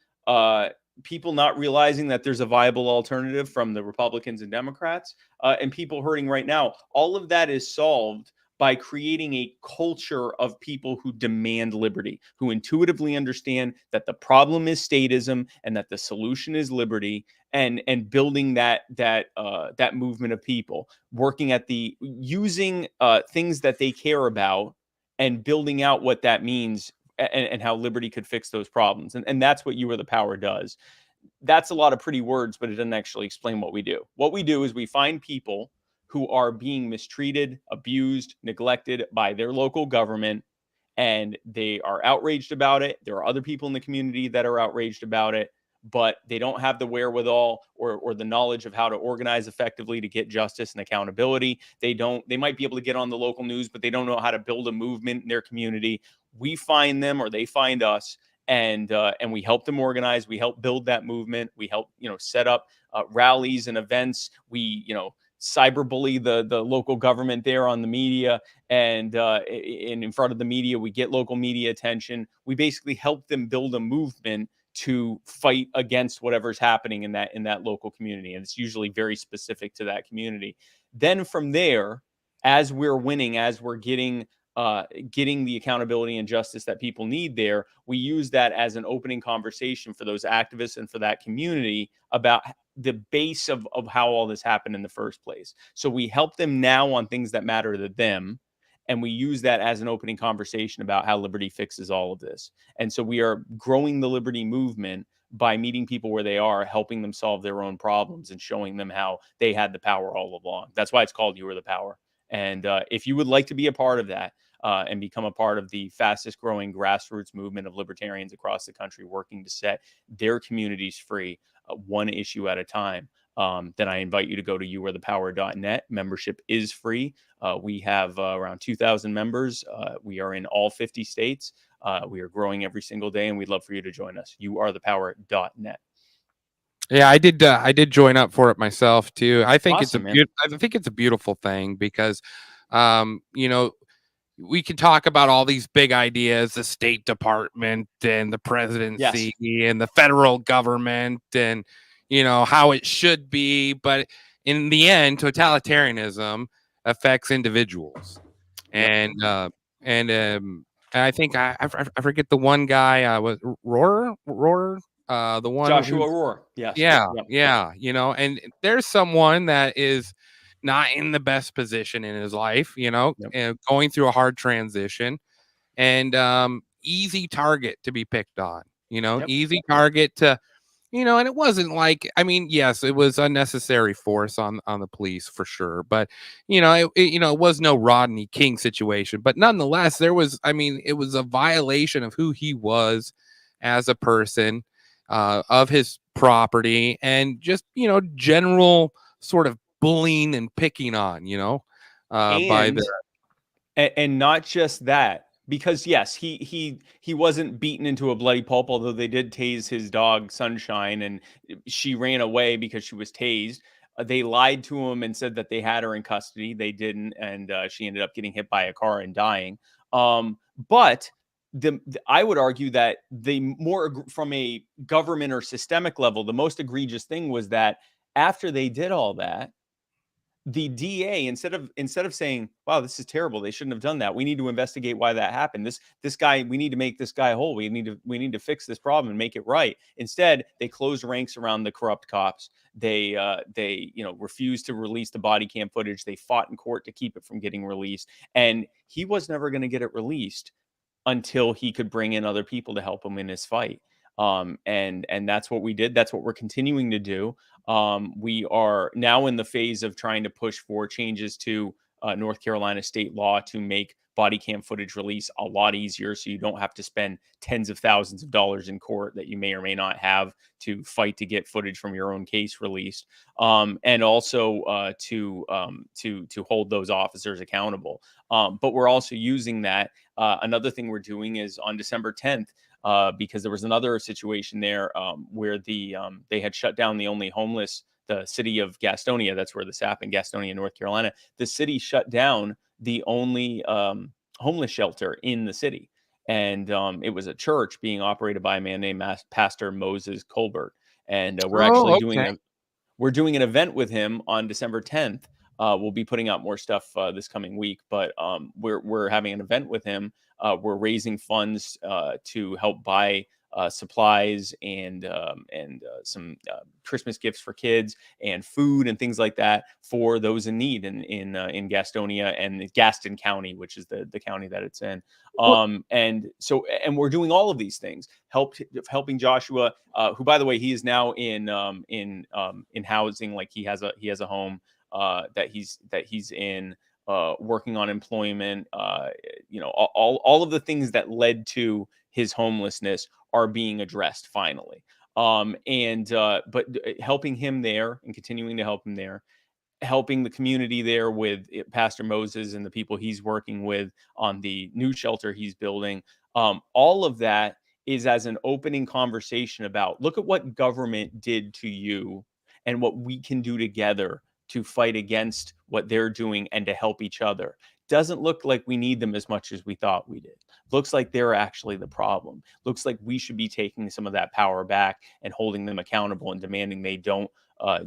People not realizing that there's a viable alternative from the Republicans and Democrats, and people hurting right now. All of that is solved by creating a culture of people who demand liberty, who intuitively understand that the problem is statism and that the solution is liberty, and building that movement of people, working at using things that they care about and building out what that means and how liberty could fix those problems. And that's what You Are the Power does. That's a lot of pretty words, but it doesn't actually explain what we do. What we do is we find people who are being mistreated, abused, neglected by their local government, and they are outraged about it. There are other people in the community that are outraged about it, but they don't have the wherewithal or the knowledge of how to organize effectively to get justice and accountability. They might be able to get on the local news, but they don't know how to build a movement in their community. We find them or they find us, and we help them organize. We help build that movement. We help, set up rallies and events. We, cyberbully the local government there on the media, and in front of the media, we get local media attention. We basically help them build a movement to fight against whatever's happening in that local community. And it's usually very specific to that community. Then from there, as we're winning, as we're getting the accountability and justice that people need there, we use that as an opening conversation for those activists and for that community about the base of how all this happened in the first place. So we help them now on things that matter to them. And we use that as an opening conversation about how liberty fixes all of this. And so we are growing the liberty movement by meeting people where they are, helping them solve their own problems and showing them how they had the power all along. That's why it's called You Are the Power. And if you would like to be a part of that and become a part of the fastest growing grassroots movement of libertarians across the country working to set their communities free, one issue at a time, then I invite you to go to youarethepower.net. Membership is free. We have around 2,000 members. We are in all 50 states. We are growing every single day, and we'd love for you to join us. Youarethepower.net. Yeah, I did join up for it myself too. I think Awesome, I think it's a beautiful thing because, you know, we can talk about all these big ideas, the State Department and the presidency and the federal government and, you know, how it should be. But in the end, totalitarianism affects individuals. And, and I think I forget the one guy, was Roar, the one Joshua who's, Rohr. Yes. yeah, you know, and there's someone that is not in the best position in his life, you know, and going through a hard transition, and easy target to be picked on, you know, easy target to, you know, and it wasn't like, I mean, yes, it was unnecessary force on the police for sure, but you know, it was no Rodney King situation, but nonetheless, there was, I mean, it was a violation of who he was as a person, of his property, and just, you know, general sort of bullying and picking on, you know, by the and not just that, because yes, he wasn't beaten into a bloody pulp, although they did tase his dog Sunshine, and she ran away because she was tased. They lied to him and said that they had her in custody. They didn't, and she ended up getting hit by a car and dying. But I would argue that from a government or systemic level, the most egregious thing was that after they did all that, the DA, instead of saying, "Wow, this is terrible. They shouldn't have done that. We need to investigate why that happened. This guy, we need to make this guy whole. We need to fix this problem and make it right." Instead, they closed ranks around the corrupt cops. They refused to release the body cam footage. They fought in court to keep it from getting released, and he was never going to get it released until he could bring in other people to help him in his fight. And that's what we did. That's what we're continuing to do. We are now in the phase of trying to push for changes to North Carolina state law to make body cam footage release a lot easier, so you don't have to spend tens of thousands of dollars in court that you may or may not have to fight to get footage from your own case released, and also to hold those officers accountable. But we're also using that. Another thing we're doing is on December 10th. Because there was another situation there where they had shut down the only homeless, the city of Gastonia. That's where this happened, Gastonia, North Carolina. The city shut down the only homeless shelter in the city. And it was a church being operated by a man named Pastor Moses Colbert. And we're actually doing an event with him on December 10th. We'll be putting out more stuff this coming week, but we're having an event with him. We're raising funds to help buy supplies and some Christmas gifts for kids and food and things like that for those in need in Gastonia and Gaston County, which is the county that it's in. And we're doing all of these things, helping Joshua, who, by the way, he is now in housing, like he has a home that he's in, working on employment, all of the things that led to his homelessness are being addressed finally. But helping him there and continuing to help him there, helping the community there with Pastor Moses and the people he's working with on the new shelter he's building. All of that is as an opening conversation about, look at what government did to you and what we can do together to fight against what they're doing and to help each other. Doesn't look like we need them as much as we thought we did. Looks like they're actually the problem. Looks like we should be taking some of that power back and holding them accountable and demanding they don't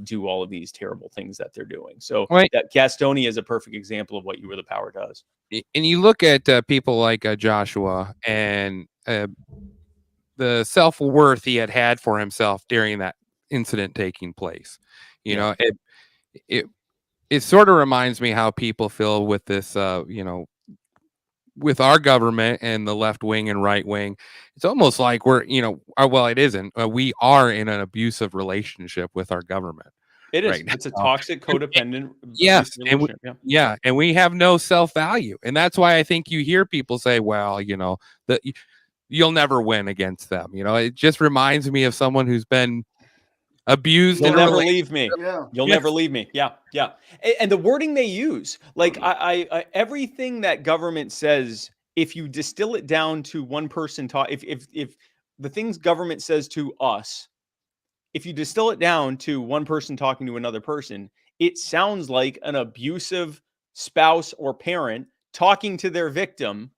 do all of these terrible things that they're doing. So that Gastonia is a perfect example of what You Were the Power does. And you look at people like Joshua and the self-worth he had for himself during that incident taking place. You know, it sort of reminds me how people feel with this, with our government and the left wing and right wing. It's almost like we're, well, it isn't. We are in an abusive relationship with our government. It is. right now. It's a toxic, codependent. Yes, and relationship. and we have no self-value, and that's why I think you hear people say, "Well, that you'll never win against them." It just reminds me of someone who's been abused. You'll never leave me. Yeah. You'll never leave me. Yeah, yeah. And the wording they use, like I everything that government says, if you distill it down to one person if the things government says to us, if you distill it down to one person talking to another person, it sounds like an abusive spouse or parent talking to their victim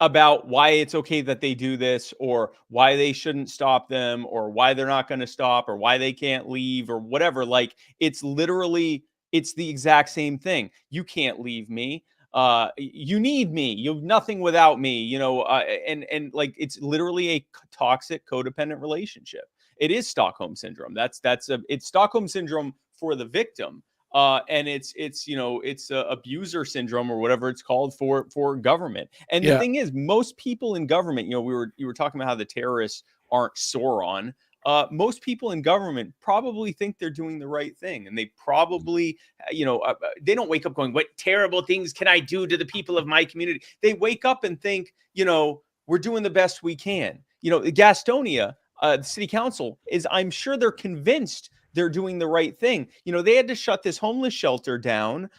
about why it's okay that they do this, or why they shouldn't stop them, or why they're not going to stop, or why they can't leave, or whatever. Like, it's literally, it's the exact same thing. You can't leave me. You need me. You have nothing without me, and like, it's literally a toxic codependent relationship. It is Stockholm syndrome. It's Stockholm syndrome for the victim. And it's abuser syndrome, or whatever it's called, for government. And the thing is, most people in government, you were talking about how the terrorists aren't Sauron. Most people in government probably think they're doing the right thing, and they probably, they don't wake up going, "What terrible things can I do to the people of my community?" They wake up and think, we're doing the best we can. Gastonia, the city council I'm sure they're convinced they're doing the right thing. They had to shut this homeless shelter down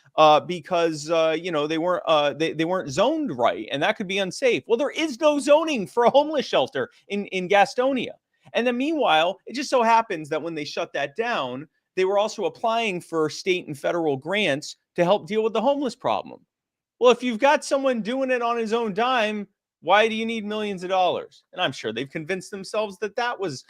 because they weren't zoned right, and that could be unsafe. Well, there is no zoning for a homeless shelter in Gastonia. And then meanwhile, it just so happens that when they shut that down, they were also applying for state and federal grants to help deal with the homeless problem. Well, if you've got someone doing it on his own dime, why do you need millions of dollars? And I'm sure they've convinced themselves that was,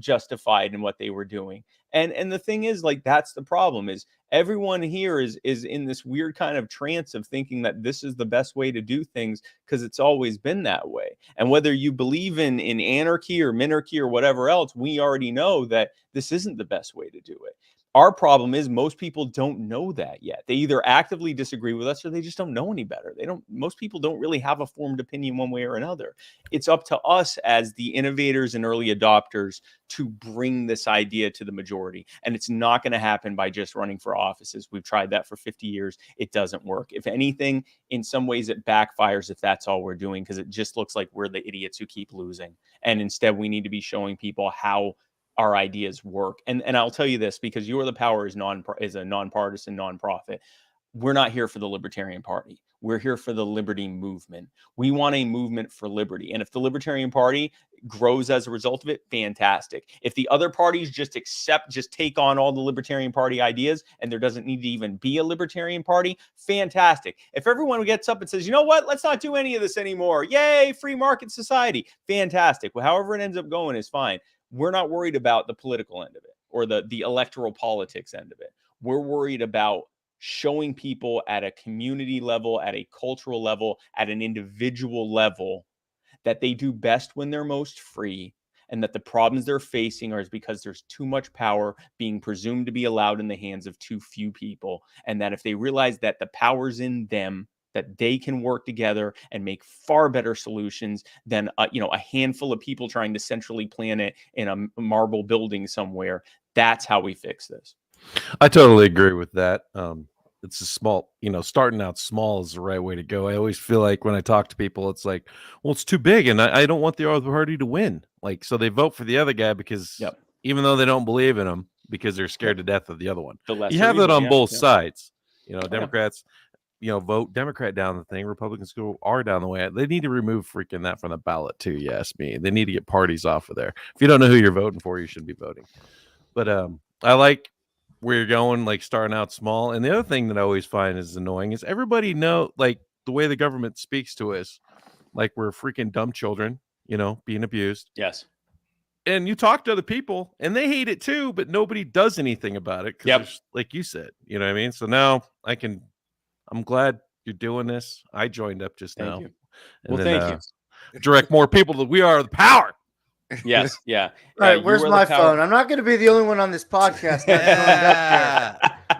justified in what they were doing. And the thing is, like, that's the problem, is everyone here is in this weird kind of trance of thinking that this is the best way to do things because it's always been that way. And whether you believe in anarchy or minarchy or whatever else, we already know that this isn't the best way to do it. Our problem is most people don't know that yet. They either actively disagree with us or they just don't know any better. Most people don't really have a formed opinion one way or another. It's up to us as the innovators and early adopters to bring this idea to the majority. And it's not going to happen by just running for offices. We've tried that for 50 years. It doesn't work. If anything, in some ways it backfires if that's all we're doing, because it just looks like we're the idiots who keep losing. And instead, we need to be showing people how our ideas work. And I'll tell you this, because You Are the Power is a nonpartisan nonprofit. We're not here for the Libertarian Party. We're here for the liberty movement. We want a movement for liberty. And if the Libertarian Party grows as a result of it, fantastic. If the other parties just take on all the Libertarian Party ideas and there doesn't need to even be a Libertarian Party, fantastic. If everyone gets up and says, you know what, let's not do any of this anymore. Yay, free market society. Fantastic. Well, however it ends up going is fine. We're not worried about the political end of it or the electoral politics end of it. We're worried about showing people at a community level, at a cultural level, at an individual level, that they do best when they're most free, and that the problems they're facing are because there's too much power being presumed to be allowed in the hands of too few people. And that if they realize that the power's in them, that they can work together and make far better solutions than a handful of people trying to centrally plan it in a marble building somewhere. That's how we fix this. I totally agree with that. It's a small, starting out small is the right way to go. I always feel like when I talk to people, it's like, well, it's too big, and I don't want the other party to win. Like, so they vote for the other guy because even though they don't believe in him, because they're scared to death of the other one. You have that on both sides. Democrats, vote Democrat down the thing. Republicans go R down the way. They need to remove freaking that from the ballot too. You ask me. They need to get parties off of there. If you don't know who you're voting for, you shouldn't be voting. But I like where you're going, like starting out small. And the other thing that I always find is annoying is everybody know, like, the way the government speaks to us, like we're freaking dumb children, being abused. Yes. And you talk to other people and they hate it too, but nobody does anything about it. Like you said, you know what I mean? So now I'm glad you're doing this. I joined up just now. You. Well, thank you. Direct more people that we are the power. Yes, yeah. All right, where's my phone? I'm not going to be the only one on this podcast.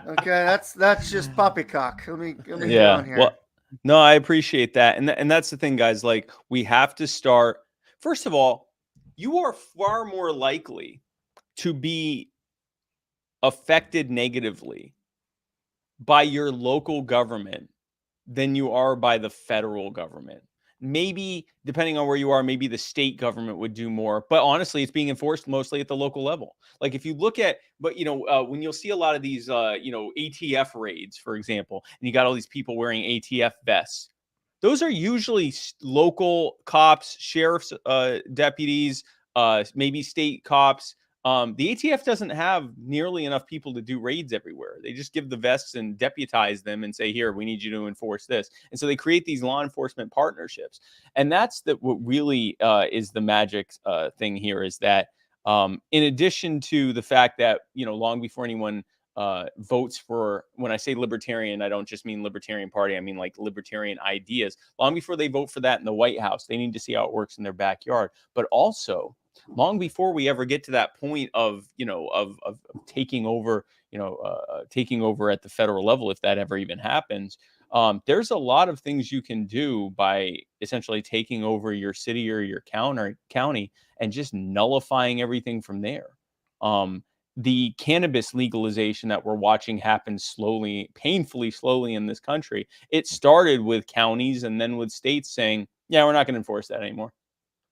Okay, that's just poppycock. Let me get on here. Well, no, I appreciate that, and that's the thing, guys. Like, we have to start. First of all, you are far more likely to be affected negatively by your local government than you are by the federal government. Maybe, depending on where you are, maybe the state government would do more. But honestly, it's being enforced mostly at the local level. Like if you look at, but when you'll see a lot of these, ATF raids, for example, and you got all these people wearing ATF vests, those are usually local cops, sheriff's deputies, maybe state cops. The ATF doesn't have nearly enough people to do raids everywhere. They just give the vests and deputize them and say, here, we need you to enforce this. And so they create these law enforcement partnerships. And that's what really is the magic thing here, is that in addition to the fact that, long before anyone votes for, when I say libertarian, I don't just mean Libertarian Party, I mean like libertarian ideas. Long before they vote for that in the White House, they need to see how it works in their backyard. But also, long before we ever get to that point of taking over, taking over at the federal level, if that ever even happens, there's a lot of things you can do by essentially taking over your city or your county and just nullifying everything from there. The cannabis legalization that we're watching happen slowly, painfully slowly in this country, it started with counties and then with states saying, yeah, we're not going to enforce that anymore.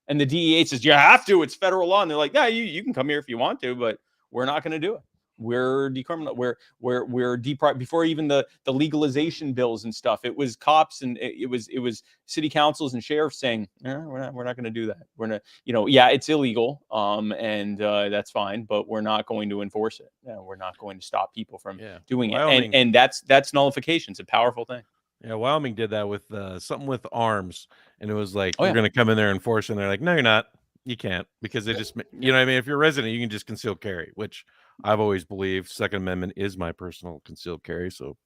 And the DEA says, you have to, it's federal law. And they're like, yeah, you can come here if you want to, but we're not going to do it. We're decriminal. We're before even the legalization bills and stuff. It was cops and it was city councils and sheriffs saying, we're not going to do that. We're not, yeah, it's illegal. And that's fine, but we're not going to enforce it. We're not going to stop people from doing it. And that's nullification. It's a powerful thing. Yeah, Wyoming did that with something with arms, and it was like, we're going to come in there and enforce it. And they're like, no, you're not. You can't, because they just, you know what I mean? If you're a resident, you can just conceal carry, which I've always believed Second Amendment is my personal concealed carry. So,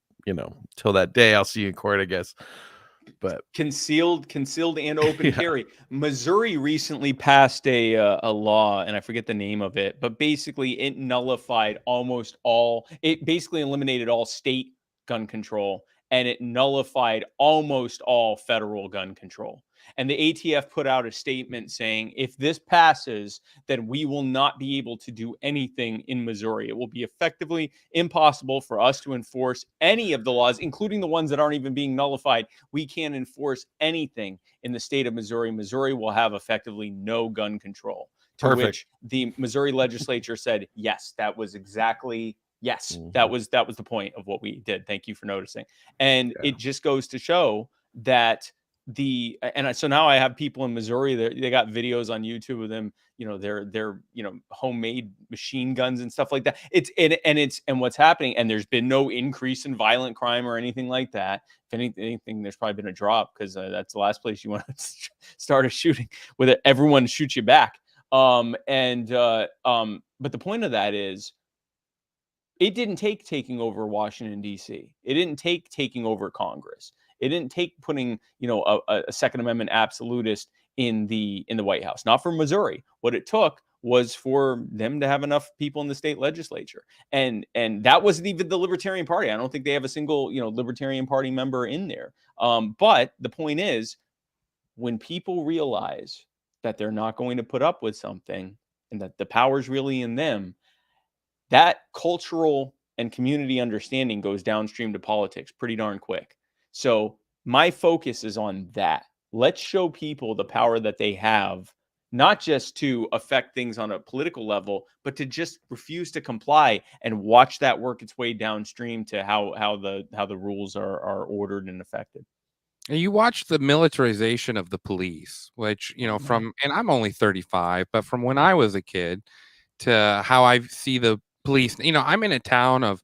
till that day, I'll see you in court, I guess. But concealed and open carry. Missouri recently passed a law, and I forget the name of it, but basically it nullified it basically eliminated all state gun control, and it nullified almost all federal gun control. And the ATF put out a statement saying, if this passes, then we will not be able to do anything in Missouri. It will be effectively impossible for us to enforce any of the laws, including the ones that aren't even being nullified. We can't enforce anything in the state of Missouri. Missouri will have effectively no gun control. To which the Missouri legislature said, yes, that was exactly... Yes, that was the point of what we did. Thank you for noticing. And it just goes to show that so now I have people in Missouri that they got videos on YouTube of them, their homemade machine guns and stuff like that. And what's happening, and there's been no increase in violent crime or anything like that. If anything, there's probably been a drop, because that's the last place you want to start a shooting, where everyone shoots you back. But the point of that is, it didn't take taking over Washington, D.C. It didn't take taking over Congress. It didn't take putting, a Second Amendment absolutist in the White House. Not for Missouri. What it took was for them to have enough people in the state legislature. And that wasn't even the Libertarian Party. I don't think they have a single, Libertarian Party member in there. But the point is, when people realize that they're not going to put up with something and that the power's really in them, that cultural and community understanding goes downstream to politics pretty darn quick. So my focus is on that. Let's show people the power that they have, not just to affect things on a political level, but to just refuse to comply and watch that work its way downstream to how the rules are ordered and affected. And you watch the militarization of the police, which, and I'm only 35, but from when I was a kid to how I see the police, I'm in a town of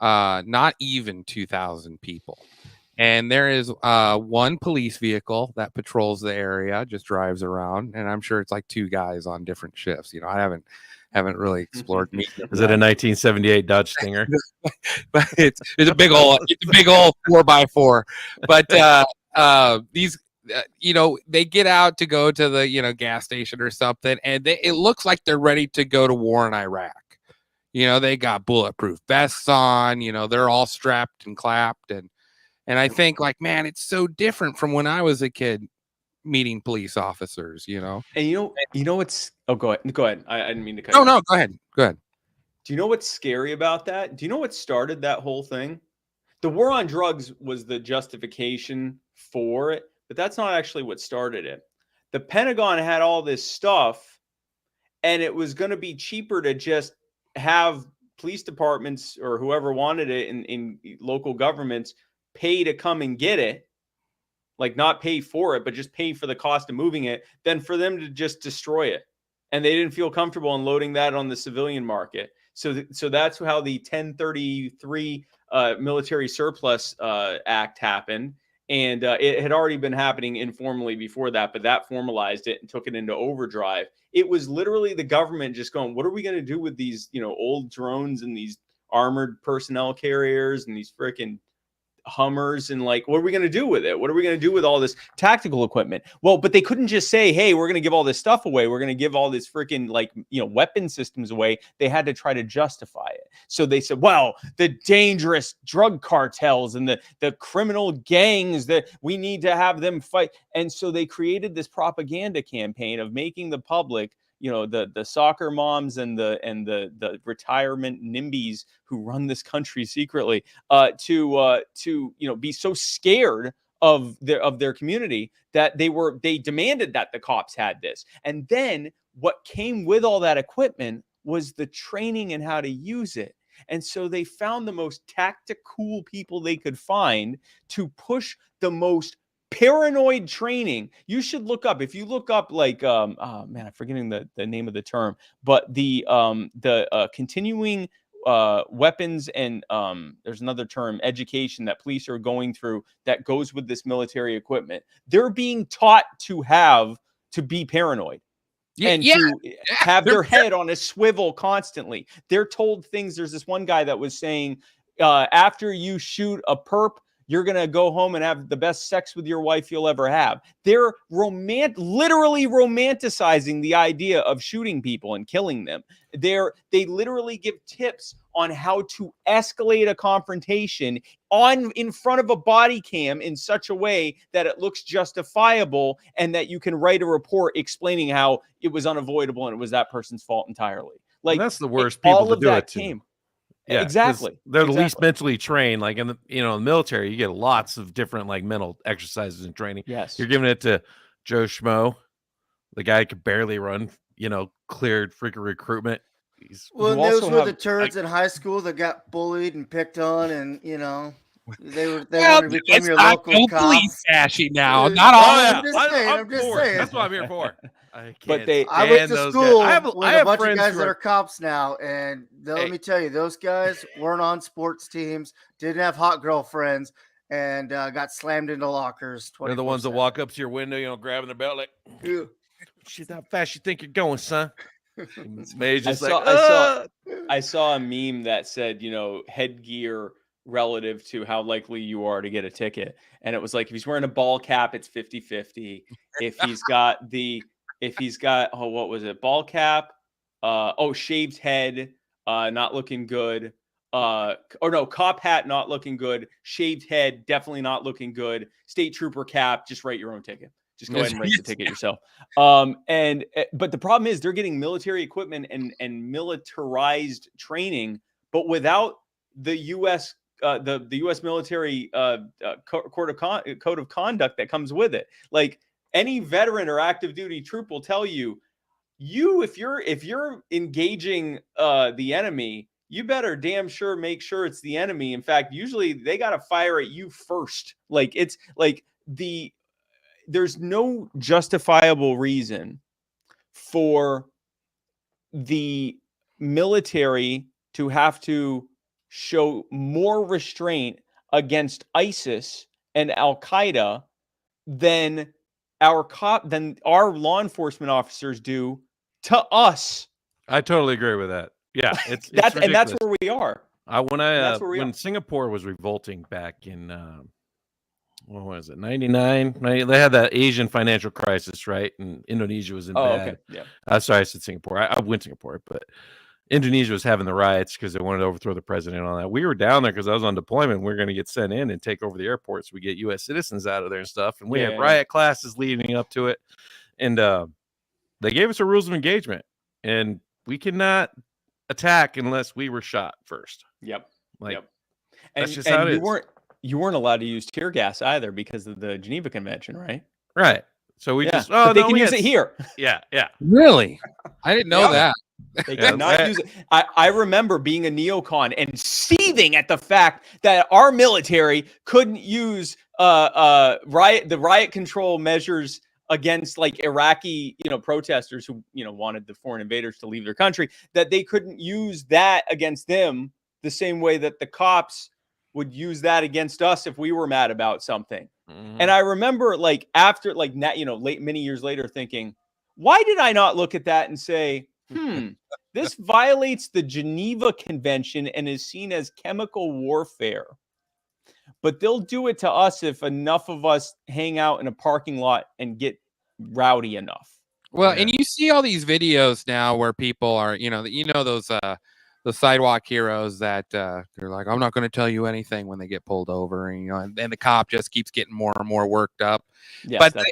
not even 2,000 people, and there is one police vehicle that patrols the area, just drives around, and I'm sure it's like two guys on different shifts. I haven't really explored me. Is it a 1978 Dodge Stinger? But it's a big old 4x4. But these they get out to go to the gas station or something, and it looks like they're ready to go to war in Iraq. They got bulletproof vests on, they're all strapped and clapped. And I think, like, man, it's so different from when I was a kid meeting police officers, And it's, oh, go ahead. I didn't mean to cut you. No, go ahead. Do you know what's scary about that? Do you know what started that whole thing? The war on drugs was the justification for it, but that's not actually what started it. The Pentagon had all this stuff, and it was going to be cheaper to just have police departments or whoever wanted it in local governments pay to come and get it, like not pay for it, but just pay for the cost of moving it, than for them to just destroy it. And they didn't feel comfortable unloading that on the civilian market. So that's how the 1033 Military Surplus Act happened. And it had already been happening informally before that, but that formalized it and took it into overdrive. It was literally the government just going, what are we going to do with these, old drones and these armored personnel carriers and these freaking Hummers, and like, what are we going to do with it? What are we going to do with all this tactical equipment? Well, but they couldn't just say, hey, we're going to give all this stuff away. We're going to give all this freaking weapon systems away. They had to try to justify it. So they said, well, the dangerous drug cartels and the criminal gangs, that we need to have them fight. And so they created this propaganda campaign of making the public, the soccer moms and the retirement NIMBYs who run this country secretly, to be so scared of their community that they demanded that the cops had this. And then what came with all that equipment was the training and how to use it. And so they found the most tactical people they could find to push the most paranoid training. You should look up, if you look up like I'm forgetting the name of the term, but the continuing weapons and there's another term, education, that police are going through that goes with this military equipment. They're being taught to be paranoid. And to have their head on a swivel constantly. They're told things. There's this one guy that was saying, after you shoot a perp, you're going to go home and have the best sex with your wife you'll ever have. They're literally romanticizing the idea of shooting people and killing them. They literally give tips on how to escalate a confrontation in front of a body cam in such a way that it looks justifiable and that you can write a report explaining how it was unavoidable and it was that person's fault entirely. Like, and that's the worst people to do it to. Yeah, exactly. They're the least mentally trained. Like in the military, you get lots of different like mental exercises and training. Yes. You're giving it to Joe Schmo, the guy who could barely run, cleared freaking recruitment. Those were the turds in high school that got bullied and picked on, and they wanted to become your local cop. Police ashy now. Not all. I'm just saying. That's what I'm here for. I went to school with a bunch of guys that are cops now, and let me tell you, those guys weren't on sports teams, didn't have hot girlfriends, and got slammed into lockers. They're the ones that walk up to your window, grabbing their belt like, shit, how fast you think you're going, son? I saw a meme that said, headgear relative to how likely you are to get a ticket. And it was like, if he's wearing a ball cap, it's 50-50. If he's got, what was it? Ball cap, shaved head, not looking good. Cop hat, not looking good. Shaved head, definitely not looking good. State trooper cap, just write your own ticket. Just go ahead and write the ticket yourself. But the problem is they're getting military equipment and militarized training, but without the U.S. The U.S. military code of conduct that comes with it. Like any veteran or active duty troop will tell you, if you're engaging the enemy, you better damn sure make sure it's the enemy. In fact, usually they got to fire at you first. Like it's like there's no justifiable reason for the military to have to show more restraint against ISIS and Al-Qaeda than our law enforcement officers do to us. I totally agree with that. Yeah, it's and that's where we are. When Singapore was revolting back in what was it, 99? They had that Asian financial crisis, right? And Indonesia was in bad. Okay. Yeah. Sorry, I said Singapore. I went to Singapore, but Indonesia was having the riots because they wanted to overthrow the president and all that. We were down there because I was on deployment. We were going to get sent in and take over the airport so we get U.S. citizens out of there and stuff. And we had riot classes leading up to it. And they gave us a rules of engagement. And we cannot attack unless we were shot first. Yep. Like, yep. that's just how it is. You weren't allowed to use tear gas either because of the Geneva Convention, right? Right. So we just but they can use it here. Yeah. Really? I didn't know that. They cannot use it. I remember being a neocon and seething at the fact that our military couldn't use the riot control measures against like Iraqi, protesters who, wanted the foreign invaders to leave their country, that they couldn't use that against them the same way that the cops would use that against us if we were mad about something. And I remember like after like many years later thinking, why did I not look at that and say, this violates the Geneva Convention and is seen as chemical warfare. But they'll do it to us if enough of us hang out in a parking lot and get rowdy enough. Well, and you see all these videos now where people are, those the sidewalk heroes that they're like, I'm not going to tell you anything when they get pulled over, and the cop just keeps getting more and more worked up. Yes, but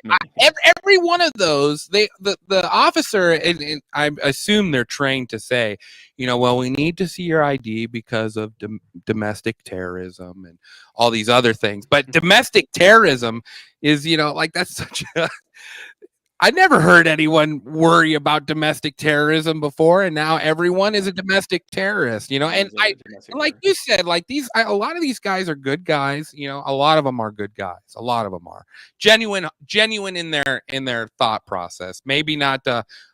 every one of those, the officer, and I assume they're trained to say, well, we need to see your ID because of domestic terrorism and all these other things. But domestic terrorism is, like that's such a I never heard anyone worry about domestic terrorism before, and now everyone is a domestic terrorist, And like you said, like a lot of these guys are good guys, A lot of them are good guys. A lot of them are genuine in their thought process. Maybe not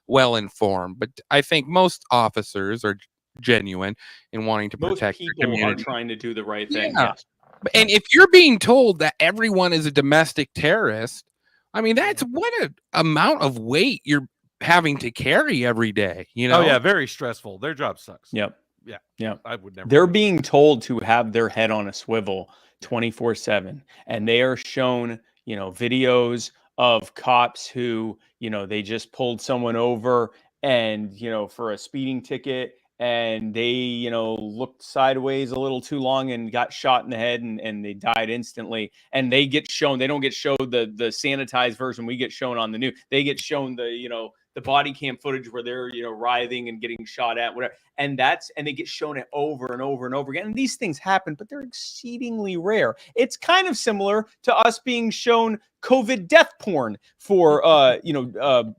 well informed, but I think most officers are genuine in wanting to protect their community. Most people are trying to do the right thing. Yeah. Yes. And if you're being told that everyone is a domestic terrorist, I mean, that's what an amount of weight you're having to carry every day, Oh, yeah, very stressful. Their job sucks. Yep. Yeah. I would never. They're being told to have their head on a swivel 24/7. And they are shown, videos of cops who, they just pulled someone over and, for a speeding ticket, and they, looked sideways a little too long and got shot in the head and they died instantly. And they get shown, they don't get showed the sanitized version we get shown on the news. They get shown the body cam footage where they're, writhing and getting shot at, whatever. And they get shown it over and over and over again. And these things happen, but they're exceedingly rare. It's kind of similar to us being shown COVID death porn for,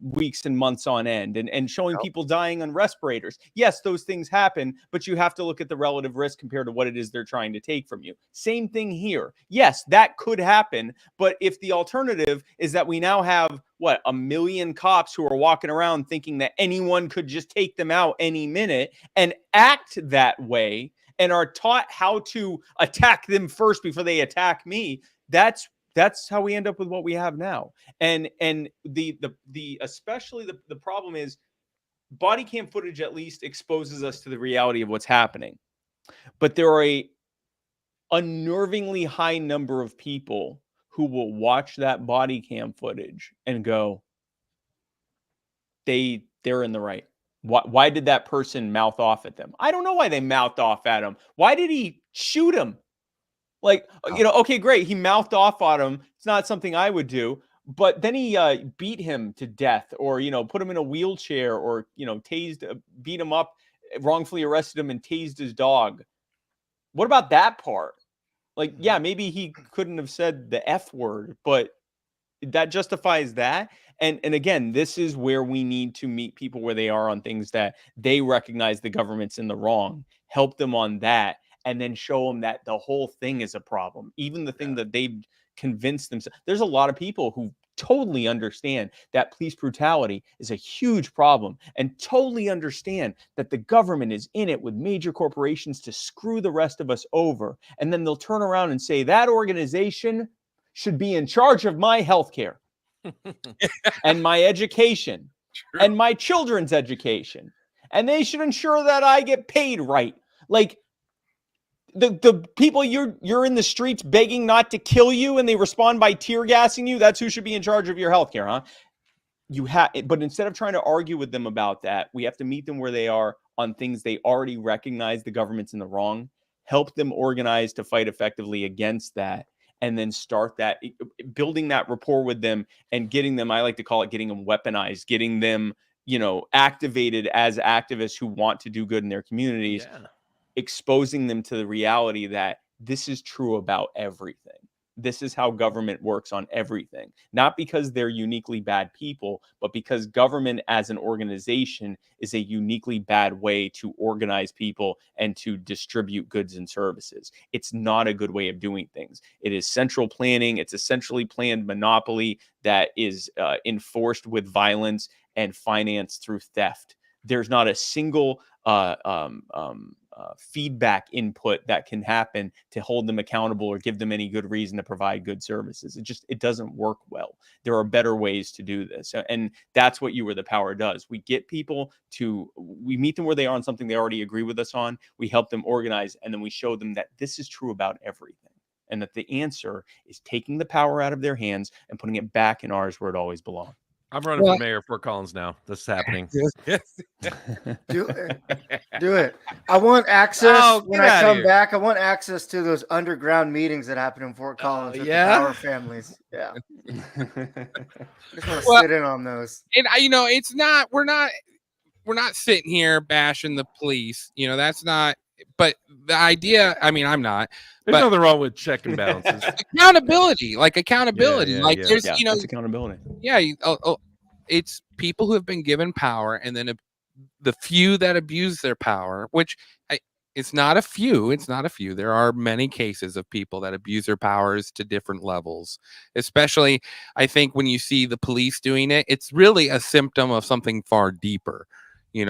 weeks and months on end and showing people dying on respirators. Yes, those things happen, but you have to look at the relative risk compared to what it is they're trying to take from you. Same thing here. Yes, that could happen. But if the alternative is that we now have, 1 million cops who are walking around thinking that anyone could just take them out any minute and act that way and are taught how to attack them first before they attack me, that's how we end up with what we have now. And especially the problem is body cam footage at least exposes us to the reality of what's happening. But there are a unnervingly high number of people who will watch that body cam footage and go, they're in the right. Why did that person mouth off at them? I don't know why they mouthed off at him. Why did he shoot him? Like, okay, great. He mouthed off on him. It's not something I would do. But then he beat him to death or, put him in a wheelchair or, beat him up, wrongfully arrested him and tased his dog. What about that part? Like, yeah, maybe he couldn't have said the F word, but that justifies that. And again, this is where we need to meet people where they are on things that they recognize the government's in the wrong, help them on that, and then show them that the whole thing is a problem. Even the thing that they've convinced themselves. There's a lot of people who totally understand that police brutality is a huge problem and totally understand that the government is in it with major corporations to screw the rest of us over. And then they'll turn around and say that organization should be in charge of my healthcare and my education and my children's education. And they should ensure that I get paid right. Like, the people you're in the streets begging not to kill you and they respond by tear gassing you, that's who should be in charge of your healthcare, huh? But instead of trying to argue with them about that, we have to meet them where they are on things they already recognize the government's in the wrong, help them organize to fight effectively against that, and then start that, building that rapport with them and getting them, I like to call it getting them weaponized, getting them activated as activists who want to do good in their communities, exposing them to the reality that this is true about everything. This is how government works on everything, not because they're uniquely bad people, but because government as an organization is a uniquely bad way to organize people and to distribute goods and services. It's not a good way of doing things. It is central planning. It's a centrally planned monopoly that is enforced with violence and financed through theft. There's not a single feedback input that can happen to hold them accountable or give them any good reason to provide good services. It doesn't work well. There are better ways to do this. And that's what You Are the Power does. We get people we meet them where they are on something they already agree with us on. We help them organize, and then we show them that this is true about everything. And that the answer is taking the power out of their hands and putting it back in ours where it always belongs. I'm running for mayor of Fort Collins now. This is happening. Do it. I want access when I come back. I want access to those underground meetings that happen in Fort Collins with the power families. Yeah. I just want to sit in on those. And it's not. We're not sitting here bashing the police. That's not. But the idea. I mean, I'm not. There's nothing wrong with check and balances. Accountability. There's that's accountability. Yeah. It's people who have been given power, and then the few that abuse their power, which it's not a few. It's not a few. There are many cases of people that abuse their powers to different levels. Especially, I think when you see the police doing it, it's really a symptom of something far deeper. It's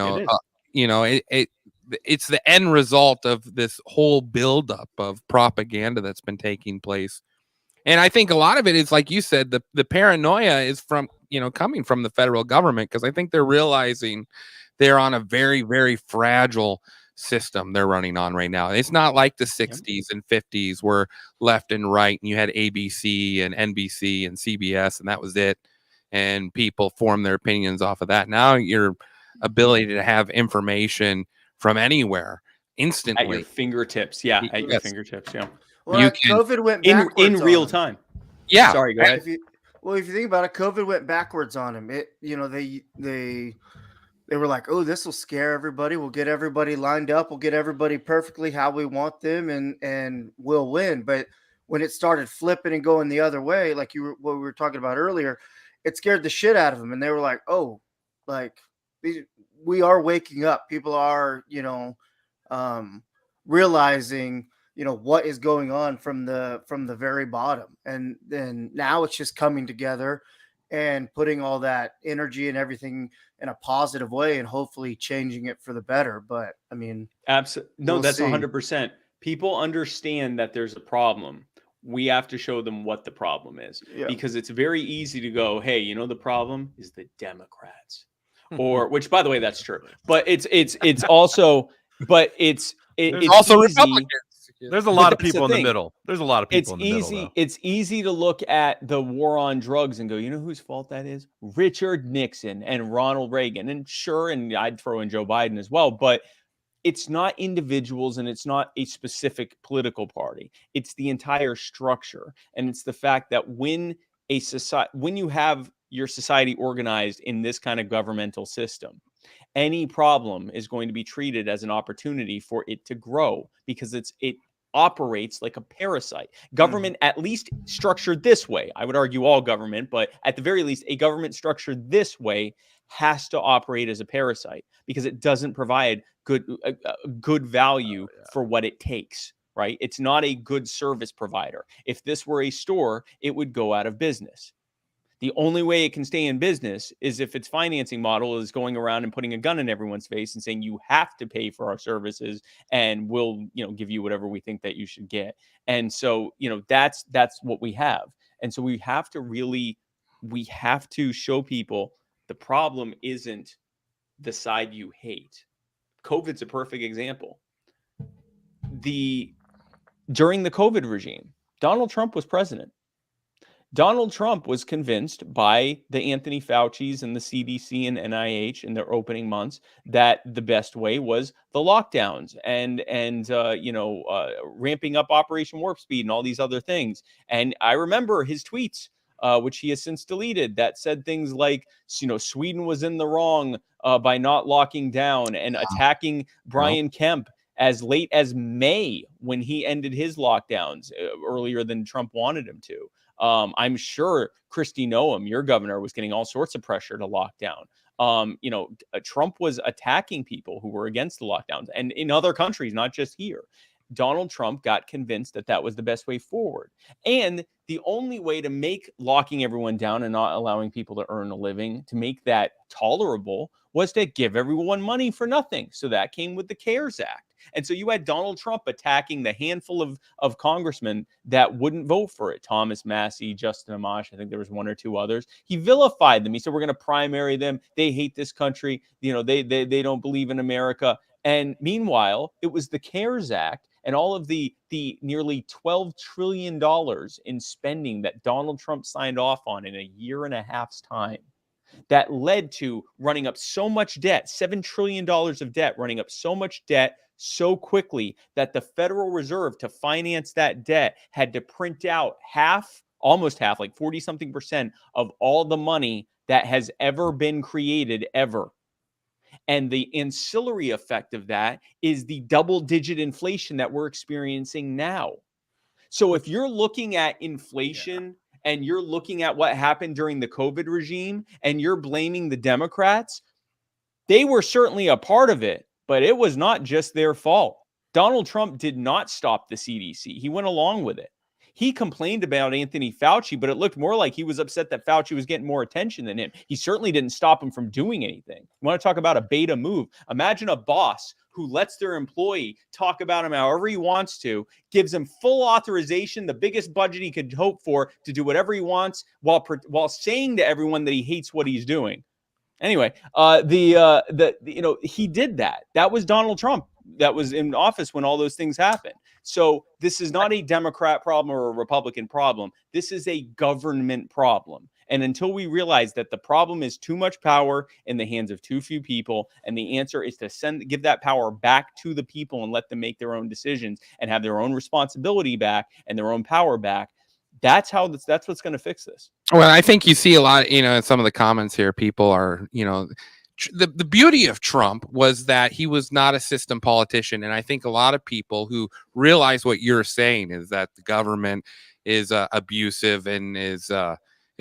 the end result of this whole buildup of propaganda that's been taking place. And I think a lot of it is, like you said, the paranoia is coming from the federal government, because I think they're realizing they're on a very, very fragile system they're running on right now. It's not like the 60s and 50s where left and right, and you had ABC and NBC and CBS, and that was it. And people form their opinions off of that. Now your ability to have information from anywhere instantly at your fingertips. Yeah, at your fingertips. Yeah. Well, COVID went backwards in real time. Yeah. Sorry, go ahead. If you think about it, COVID went backwards on him. They were like, oh, this will scare everybody. We'll get everybody lined up. We'll get everybody perfectly how we want them, and we'll win. But when it started flipping and going the other way, like what we were talking about earlier, it scared the shit out of them. And they were like, oh, like we are waking up. People are, realizing, what is going on from the very bottom. And then now it's just coming together and putting all that energy and everything in a positive way, and hopefully changing it for the better. But I mean, absolutely. No, that's 100%. People understand that there's a problem. We have to show them what the problem is, because it's very easy to go, hey, the problem is the Democrats, or which, by the way, that's true. But it's also, but it's also easy. Republicans. There's a lot of people in the middle. There's a lot of people in the middle. It's easy to look at the war on drugs and go, whose fault that is? Richard Nixon and Ronald Reagan. And sure, and I'd throw in Joe Biden as well. But it's not individuals, and it's not a specific political party. It's the entire structure. And it's the fact that when you have your society organized in this kind of governmental system, any problem is going to be treated as an opportunity for it to grow, because it operates like a parasite. Government, at least structured this way, I would argue all government, but at the very least, a government structured this way has to operate as a parasite, because it doesn't provide good value for what it takes, right? It's not a good service provider. If this were a store, it would go out of business. The only way it can stay in business is if its financing model is going around and putting a gun in everyone's face and saying, you have to pay for our services, and we'll, give you whatever we think that you should get. And so, that's what we have. And so we have to show people the problem isn't the side you hate. COVID's a perfect example. During the COVID regime, Donald Trump was president. Donald Trump was convinced by the Anthony Fauci's and the CDC and NIH in their opening months that the best way was the lockdowns and ramping up Operation Warp Speed and all these other things. And I remember his tweets which he has since deleted, that said things like, Sweden was in the wrong by not locking down, and attacking Brian Kemp as late as May when he ended his lockdowns earlier than Trump wanted him to. I'm sure Kristi Noem, your governor, was getting all sorts of pressure to lock down. Trump was attacking people who were against the lockdowns, and in other countries, not just here. Donald Trump got convinced that that was the best way forward. And the only way to make locking everyone down and not allowing people to earn a living, to make that tolerable, was to give everyone money for nothing. So that came with the CARES Act. And so you had Donald Trump attacking the handful of congressmen that wouldn't vote for it. Thomas Massie, Justin Amash, I think there was one or two others. He vilified them. He said, we're going to primary them. They hate this country. They don't believe in America. And meanwhile, it was the CARES Act and all of the nearly $12 trillion in spending that Donald Trump signed off on in a year and a half's time that led to running up so much debt, $7 trillion of debt, running up so much debt so quickly that the Federal Reserve, to finance that debt, had to print out almost half, like 40-something% of all the money that has ever been created ever. And the ancillary effect of that is the double-digit inflation that we're experiencing now. So if you're looking at inflation and you're looking at what happened during the COVID regime and you're blaming the Democrats, they were certainly a part of it, but it was not just their fault. Donald Trump did not stop the CDC. He went along with it. He complained about Anthony Fauci, but it looked more like he was upset that Fauci was getting more attention than him. He certainly didn't stop him from doing anything. You want to talk about a beta move? Imagine a boss who lets their employee talk about him however he wants to, gives him full authorization, the biggest budget he could hope for, to do whatever he wants, while saying to everyone that he hates what he's doing. Anyway, he did that. That was Donald Trump that was in office when all those things happened. So this is not a Democrat problem or a Republican problem. This is a government problem. And until we realize that the problem is too much power in the hands of too few people, and the answer is to give that power back to the people and let them make their own decisions and have their own responsibility back and their own power back, that's what's going to fix this. Well, I think you see a lot, in some of the comments here, people are, the beauty of Trump was that he was not a system politician. And I think a lot of people who realize what you're saying is that the government is abusive and is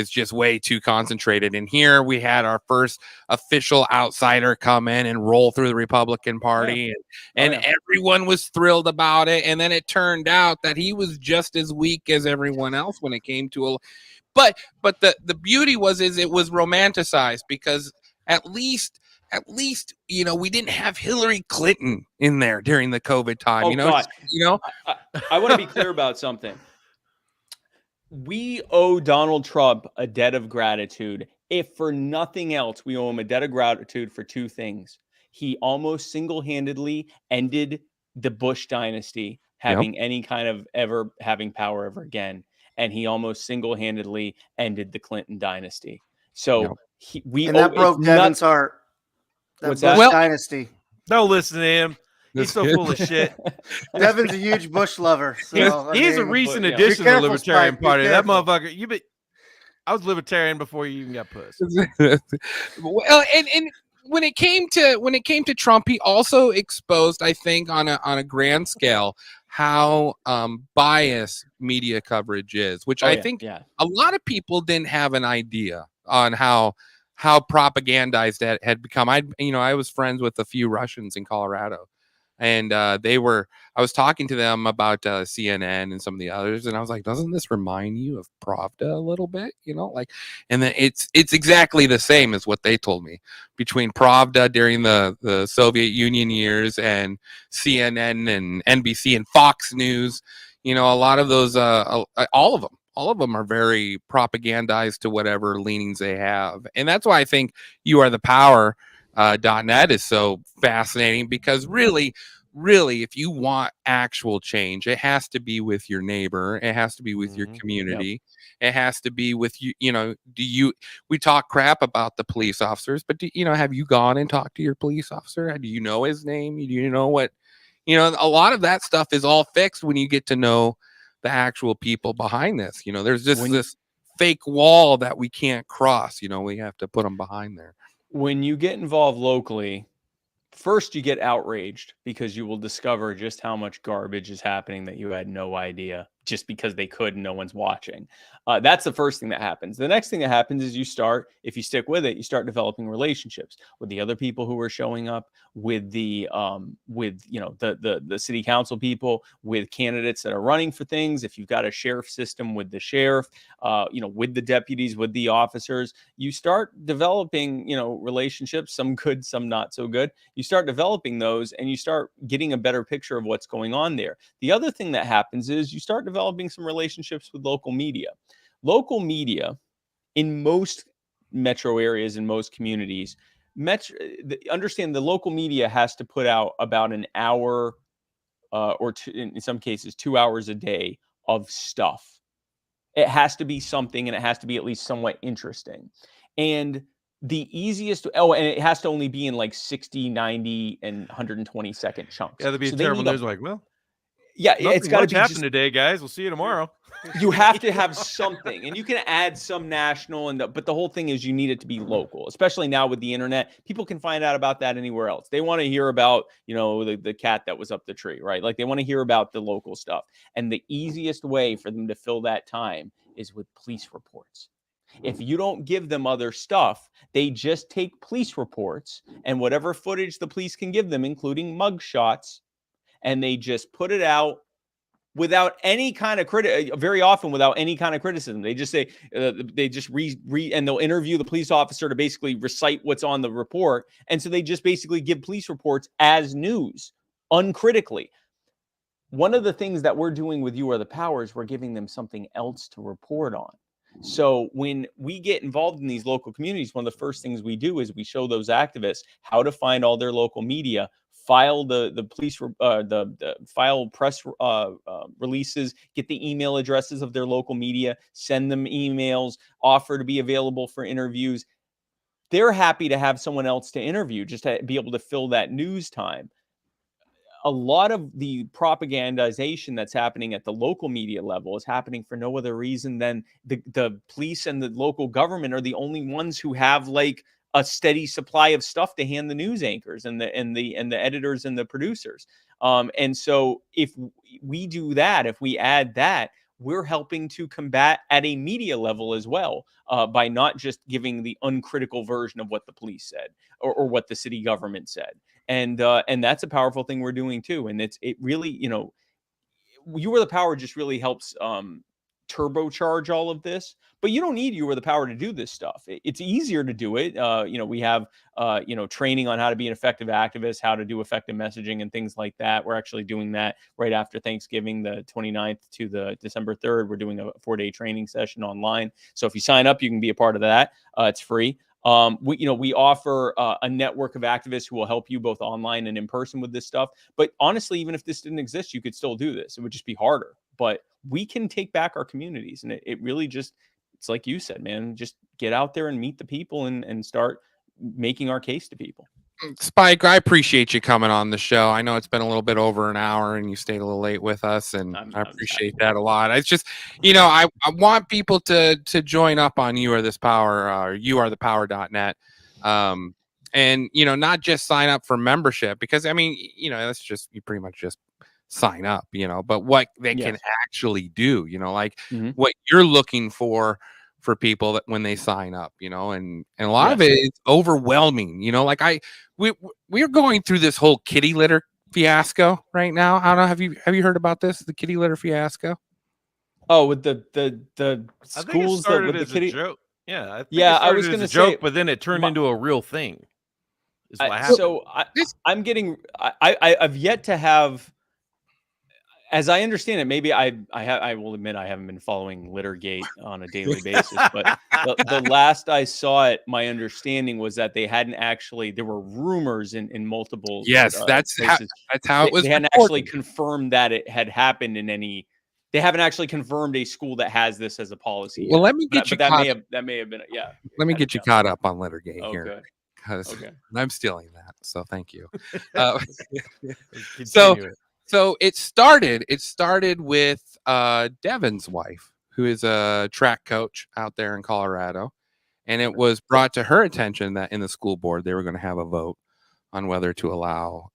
just way too concentrated. And here we had our first official outsider come in and roll through the Republican Party, and everyone was thrilled about it. And then it turned out that he was just as weak as everyone else when it came to but the beauty is it was romanticized, because at least we didn't have Hillary Clinton in there during the COVID time. I want to be clear about something. We owe Donald Trump a debt of gratitude. If for nothing else, we owe him a debt of gratitude for two things. He almost single-handedly ended the Bush dynasty having any kind of having power ever again. And he almost single-handedly ended the Clinton dynasty. So that broke Devin's heart. That Bush dynasty. Don't listen to him. He's so full of shit. Devin's a huge Bush lover. So, he's a recent addition to the Libertarian Party. That motherfucker. I was Libertarian before you even got pussed. Well, and when it came to Trump, he also exposed, I think, on a grand scale, how biased media coverage is, which I think a lot of people didn't have an idea on how propagandized that had become. I was friends with a few Russians in Colorado, and I was talking to them about CNN and some of the others, and I was like, doesn't this remind you of Pravda a little bit? And then it's exactly the same as what they told me, between Pravda during the Soviet Union years and CNN and NBC and Fox News. A lot of those, all of them are very propagandized to whatever leanings they have. And that's why I think You Are the Power .net is so fascinating, because really, if you want actual change, it has to be with your neighbor. It has to be with your community. Yep. It has to be with you. We talk crap about the police officers, but have you gone and talked to your police officer? Do you know his name? Do you know what, a lot of that stuff is all fixed when you get to know the actual people behind this. There's just this fake wall that we can't cross. We have to put them behind there. When you get involved locally, first you get outraged because you will discover just how much garbage is happening that you had no idea, just because they could and no one's watching. That's the first thing that happens. The next thing that happens is if you stick with it, you start developing relationships with the other people who are showing up, with the city council people, with candidates that are running for things. If you've got a sheriff system, with the sheriff, with the deputies, with the officers, you start developing, relationships, some good, some not so good. You start developing those and you start getting a better picture of what's going on there. The other thing that happens is you start developing some relationships with local media. Local media in most metro areas, in most communities, understand the local media has to put out about an hour or two, in some cases 2 hours a day of stuff. It has to be something, and it has to be at least somewhat interesting. And the easiest, and it has to only be in like 60, 90, and 120 second chunks. Yeah, that'd be terrible news. Like, well, yeah, it's got to be happened today, guys. We'll see you tomorrow. You have to have something, and you can add some national, but the whole thing is you need it to be local, especially now with the internet. People can find out about that anywhere else. They want to hear about, the cat that was up the tree, right? Like, they want to hear about the local stuff. And the easiest way for them to fill that time is with police reports. If you don't give them other stuff, they just take police reports and whatever footage the police can give them, including mug shots, and they just put it out without any kind of very often without any kind of criticism. They just say, they just and they'll interview the police officer to basically recite what's on the report. And so they just basically give police reports as news, uncritically. One of the things that we're doing with You Are the Power is we're giving them something else to report on. So when we get involved in these local communities, one of the first things we do is we show those activists how to find all their local media, file the police, file press releases, get the email addresses of their local media, send them emails, offer to be available for interviews. They're happy to have someone else to interview, just to be able to fill that news time. A lot of the propagandization that's happening at the local media level is happening for no other reason than the police and the local government are the only ones who have like a steady supply of stuff to hand the news anchors and the editors and the producers. And so if we do that, if we add that, we're helping to combat at a media level as well, by not just giving the uncritical version of what the police said or what the city government said. And that's a powerful thing we're doing too. And it really, You Are the Power just really helps turbocharge all of this. But you don't need You Are the Power to do this stuff. It's easier to do it. We have training on how to be an effective activist, how to do effective messaging and things like that. We're actually doing that right after Thanksgiving, the 29th to the December 3rd. We're doing a 4-day training session online. So if you sign up, you can be a part of that. It's free. We offer a network of activists who will help you both online and in person with this stuff. But honestly, even if this didn't exist, you could still do this. It would just be harder. But we can take back our communities. And it really just, it's like you said, man, just get out there and meet the people and start making our case to people. Spike, I appreciate you coming on the show. I know it's been a little bit over an hour and you stayed a little late with us, and I appreciate that a lot. It's just, I want people to join up on You Are This Power, youarethepower.net. And, not just sign up for membership, because, that's just, you pretty much just sign up, but what they can actually do, what you're looking for people that when they sign up, and a lot of it is overwhelming, we're going through this whole kitty litter fiasco right now. I don't know. Have you heard about this? The kitty litter fiasco? Oh, with the schools that with the kitty joke. Yeah. I was going to say joke, but then it turned into a real thing. Is what happened. So I've yet to have, as I understand it, maybe I will admit I haven't been following Littergate on a daily basis, but the last I saw it, my understanding was that they hadn't actually, there were rumors in multiple that's how it was. They hadn't actually confirmed that it had happened in any. They haven't actually confirmed a school that has this as a policy. Well, let me get you. That may have been Let me get you caught up on Littergate here. Good. Because I'm stealing that, so thank you. So it started with Devin's wife, who is a track coach out there in Colorado. And it was brought to her attention that in the school board, they were going to have a vote on whether to allow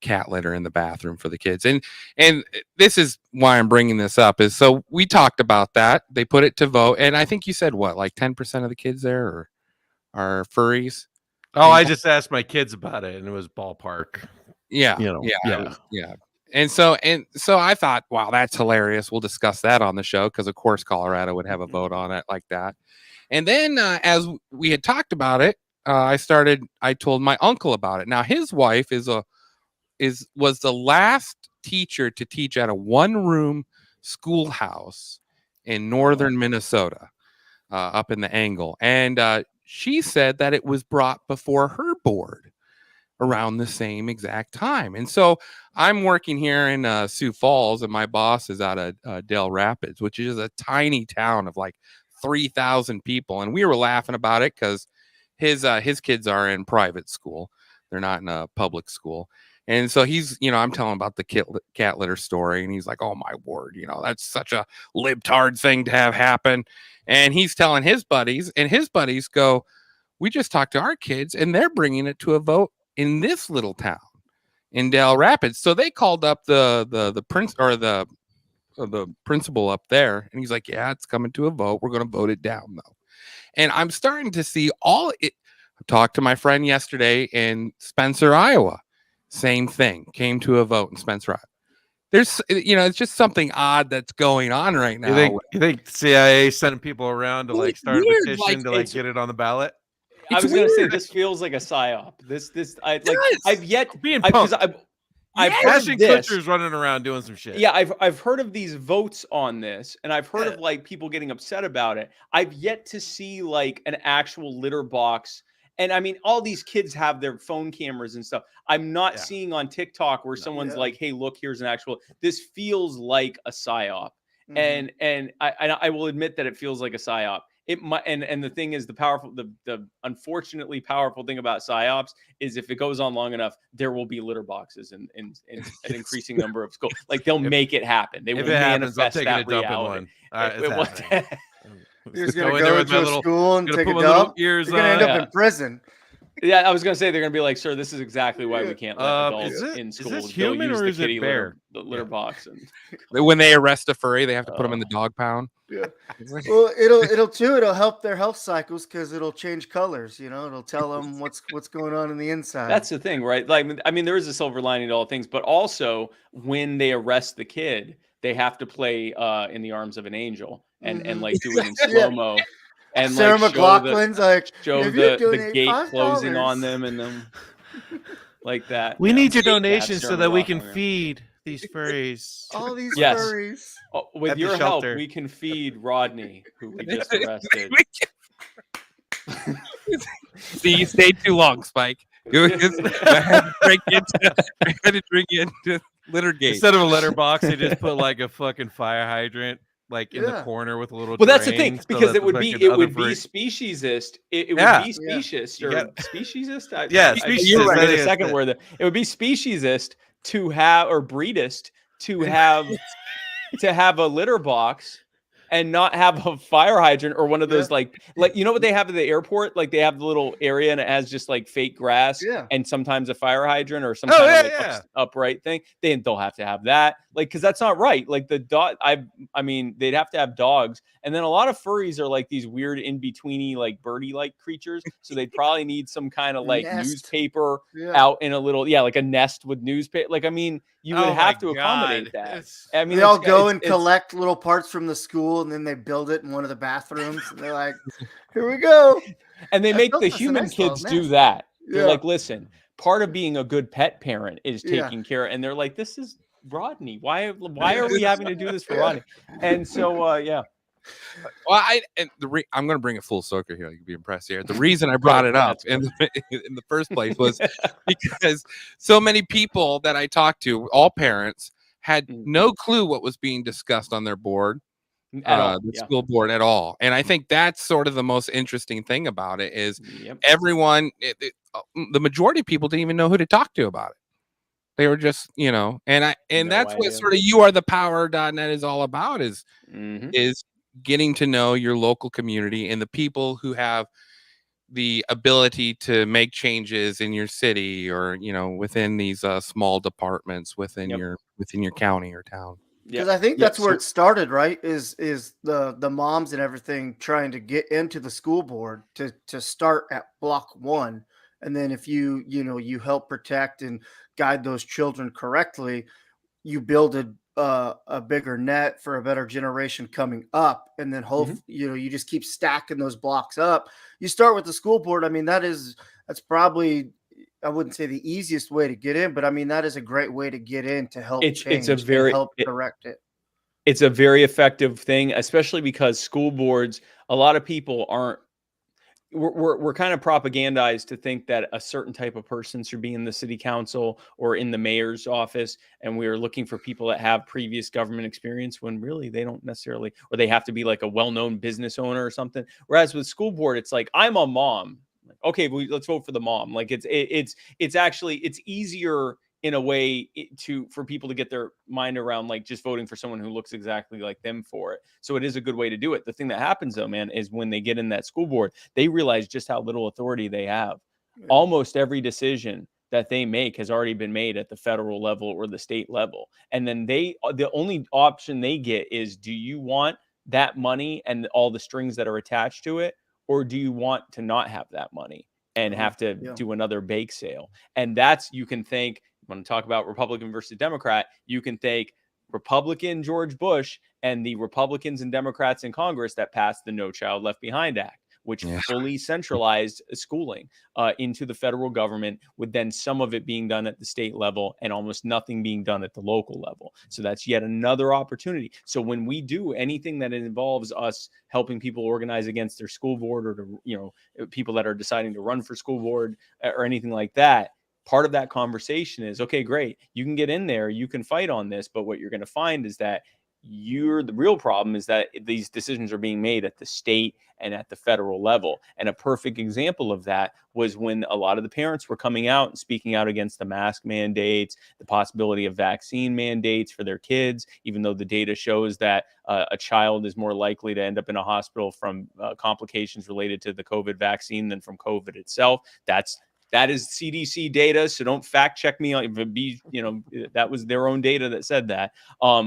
cat litter in the bathroom for the kids. And this is why I'm bringing this up is so we talked about that. They put it to vote. And I think you said what, like 10% of the kids there are furries. Oh, I just asked my kids about it and it was ballpark. Yeah. Yeah. And so I thought, wow, that's hilarious. We'll discuss that on the show because of course Colorado would have a vote on it like that. And then as we had talked about it, I told my uncle about it. Now his wife was the last teacher to teach at a one-room schoolhouse in northern Minnesota, up in the Angle. And she said that it was brought before her board around the same exact time. And so I'm working here in Sioux Falls, and my boss is out of Dell Rapids, which is a tiny town of like 3,000 people. And we were laughing about it because his kids are in private school. They're not in a public school. And so he's, I'm telling him about the cat litter story. And he's like, oh, my word, that's such a libtard thing to have happen. And he's telling his buddies, and his buddies go, we just talked to our kids, and they're bringing it to a vote in this little town in Dell Rapids. So they called up the principal up there, and he's like, yeah, it's coming to a vote. We're going to vote it down, though. And I'm starting to see I talked to my friend yesterday in Spencer, Iowa. Same thing, came to a vote in Spencer. There's, it's just something odd that's going on right now. You think CIA sending people around to like start a petition to like get it on the ballot? I was going to say this feels like a psyop. I've yet I've heard of this. Kutcher's running around doing some shit. Yeah, I've heard of these votes on this, and I've heard of like people getting upset about it. I've yet to see like an actual litter box. And I mean, all these kids have their phone cameras and stuff. I'm not seeing on TikTok where someone's like, "Hey, look, here's an actual." This feels like a psyop, and I will admit that it feels like a psyop. It might, and the thing is, the unfortunately powerful thing about psyops is if it goes on long enough, there will be litter boxes in an increasing number of schools. Like they'll make it happen. They will manifest that reality. You're just going to go into a school and take a dump. You're going to end up in prison. Yeah, I was going to say they're going to be like, sir, this is exactly why we can't let adults in school. Is this human or is it bear? The litter box. And when they arrest a furry, they have to put them in the dog pound. Yeah. Well, it'll help their health cycles because it'll change colors. It'll tell them what's going on in the inside. That's the thing, right? Like, I mean, there is a silver lining to all things, but also when they arrest the kid, they have to play in the arms of an angel and like do it in slow-mo. And Sarah McLachlan's show the gate closing on them and them like that. We need your donations so that we can feed these furries. All these furries. Oh, with your help, we can feed Rodney, who we just arrested. See, you stayed too long, Spike. I had to drink into Littergate. Instead of a litter box, they just put like a fucking fire hydrant. Like in the corner with a little. Well, that's the thing because it would be speciesist. It would be speciesist or speciesist. Speciesist. You're right. The second word. It would be speciesist to have or breedist to have a litter box and not have a fire hydrant or one of those like what they have at the airport. Like they have the little area and it has just like fake grass and sometimes a fire hydrant or some kind of upright thing. They'll have to have that. Like, because that's not right. Like the dog, I mean, they'd have to have dogs, and then a lot of furries are like these weird in betweeny, like birdie-like creatures. So they'd probably need some kind of like newspaper out in a little, like a nest with newspaper. Like, I mean, you would have to accommodate that. I mean, they all go and collect little parts from the school, and then they build it in one of the bathrooms. And they're like, "Here we go," and they make the human kids do that. They're like, "Listen, part of being a good pet parent is taking care," and they're like, "This is." Rodney, why are we having to do this for Rodney? And so well, I'm going to bring it full circle here. You'll be impressed here. The reason I brought it up in the first place was because so many people that I talked to, all parents, had no clue what was being discussed on their board, school board at all. And I think that's sort of the most interesting thing about it is everyone, the majority of people didn't even know who to talk to about it. They were just, and that's what sort of youarethepower.net is all about is getting to know your local community and the people who have the ability to make changes in your city or, within these small departments within your county or town. Because I think that's where it started, right? Is the moms and everything trying to get into the school board to start at block 1. And then if you help protect and guide those children correctly, you build a bigger net for a better generation coming up. And then you just keep stacking those blocks up. You start with the school board. I mean, that's probably, I wouldn't say the easiest way to get in, but I mean, that is a great way to get in to help help correct it. It's a very effective thing, especially because school boards, a lot of people we're kind of propagandized to think that a certain type of person should be in the city council or in the mayor's office. And we're looking for people that have previous government experience when really they don't necessarily, or they have to be like a well-known business owner or something. Whereas with school board, it's like, I'm a mom. Okay, well, let's vote for the mom. Like it's actually, it's easier in a way for people to get their mind around like just voting for someone who looks exactly like them for it. So it is a good way to do it. The thing that happens though, man, is when they get in that school board, they realize just how little authority they have. Yeah. Almost every decision that they make has already been made at the federal level or the state level. And then the only option they get is, do you want that money and all the strings that are attached to it? Or do you want to not have that money and have to do another bake sale? And that's, you can think, when I talk about Republican versus Democrat, you can thank Republican George Bush and the Republicans and Democrats in Congress that passed the No Child Left Behind Act, which fully centralized schooling into the federal government, with then some of it being done at the state level and almost nothing being done at the local level. So that's yet another opportunity. So when we do anything that involves us helping people organize against their school board or to, people that are deciding to run for school board or anything like that, part of that conversation is, okay, great, you can get in there, you can fight on this, but what you're going to find is that the real problem is that these decisions are being made at the state and at the federal level. And a perfect example of that was when a lot of the parents were coming out and speaking out against the mask mandates, the possibility of vaccine mandates for their kids, even though the data shows that a child is more likely to end up in a hospital from complications related to the COVID vaccine than from COVID itself. That is CDC data, so don't fact check me on that was their own data that said that.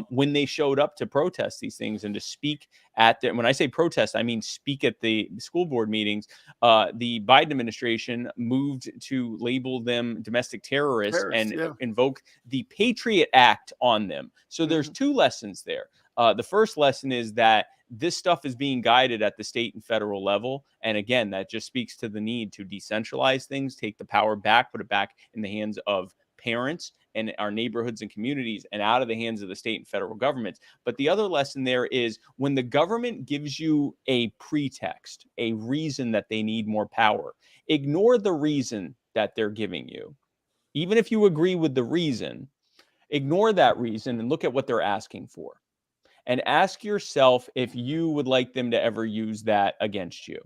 When they showed up to protest these things and to speak at when I say protest, I mean speak at the school board meetings, the Biden administration moved to label them domestic terrorists and invoke the Patriot Act on them. So there's two lessons there. The first lesson is that this stuff is being guided at the state and federal level. And again, that just speaks to the need to decentralize things, take the power back, put it back in the hands of parents and our neighborhoods and communities and out of the hands of the state and federal governments. But the other lesson there is when the government gives you a pretext, a reason that they need more power, ignore the reason that they're giving you. Even if you agree with the reason, ignore that reason and look at what they're asking for. And ask yourself if you would like them to ever use that against you.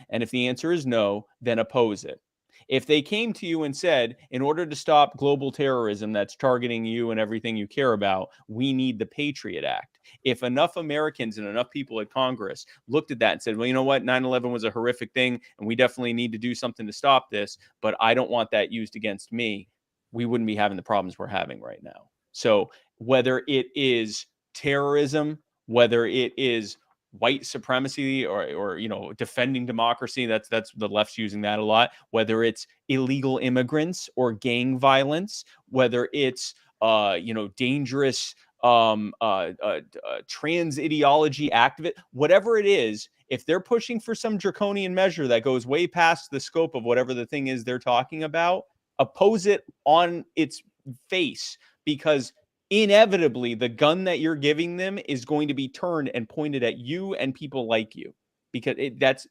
And if the answer is no, then oppose it. If they came to you and said, in order to stop global terrorism that's targeting you and everything you care about, we need the Patriot Act. If enough Americans and enough people at Congress looked at that and said, well, you know what, 9/11 was a horrific thing, and we definitely need to do something to stop this, but I don't want that used against me, we wouldn't be having the problems we're having right now. So whether it is terrorism, whether it is white supremacy or defending democracy, that's the left's using that a lot, whether it's illegal immigrants or gang violence, whether it's dangerous trans ideology activist, whatever it is, if they're pushing for some draconian measure that goes way past the scope of whatever the thing is they're talking about, oppose it on its face, because inevitably the gun that you're giving them is going to be turned and pointed at you and people like you, because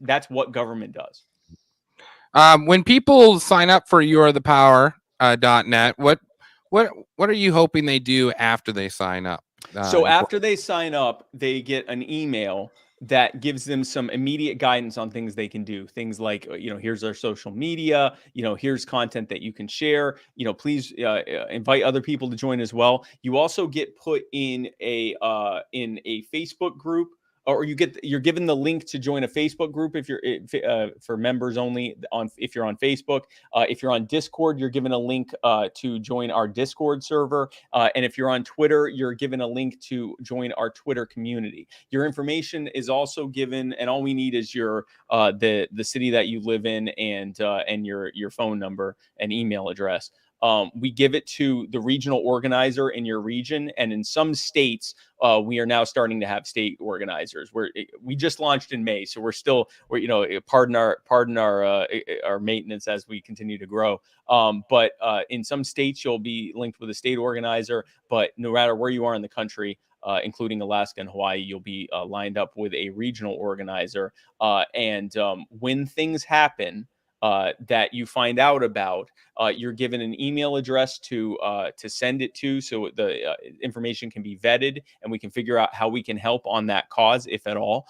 that's what government does. When people sign up for youarethepower.net, what are you hoping they do after they sign up? So after they sign up, they get an email that gives them some immediate guidance on things they can do. Things like, here's our social media, here's content that you can share, please invite other people to join as well. You also get put in a Facebook group, or you're given the link to join a Facebook group if you're for members only if you're on Facebook. If you're on Discord, you're given a link to join our Discord server. And if you're on Twitter, you're given a link to join our Twitter community. Your information is also given, and all we need is your the city that you live in and your phone number and email address. We give it to the regional organizer in your region, and in some states, we are now starting to have state organizers. We just launched in May, so we're pardon our maintenance as we continue to grow. But in some states, you'll be linked with a state organizer. But no matter where you are in the country, including Alaska and Hawaii, you'll be lined up with a regional organizer. And when things happen that you find out about, you're given an email address to send it to, so the information can be vetted and we can figure out how we can help on that cause, if at all.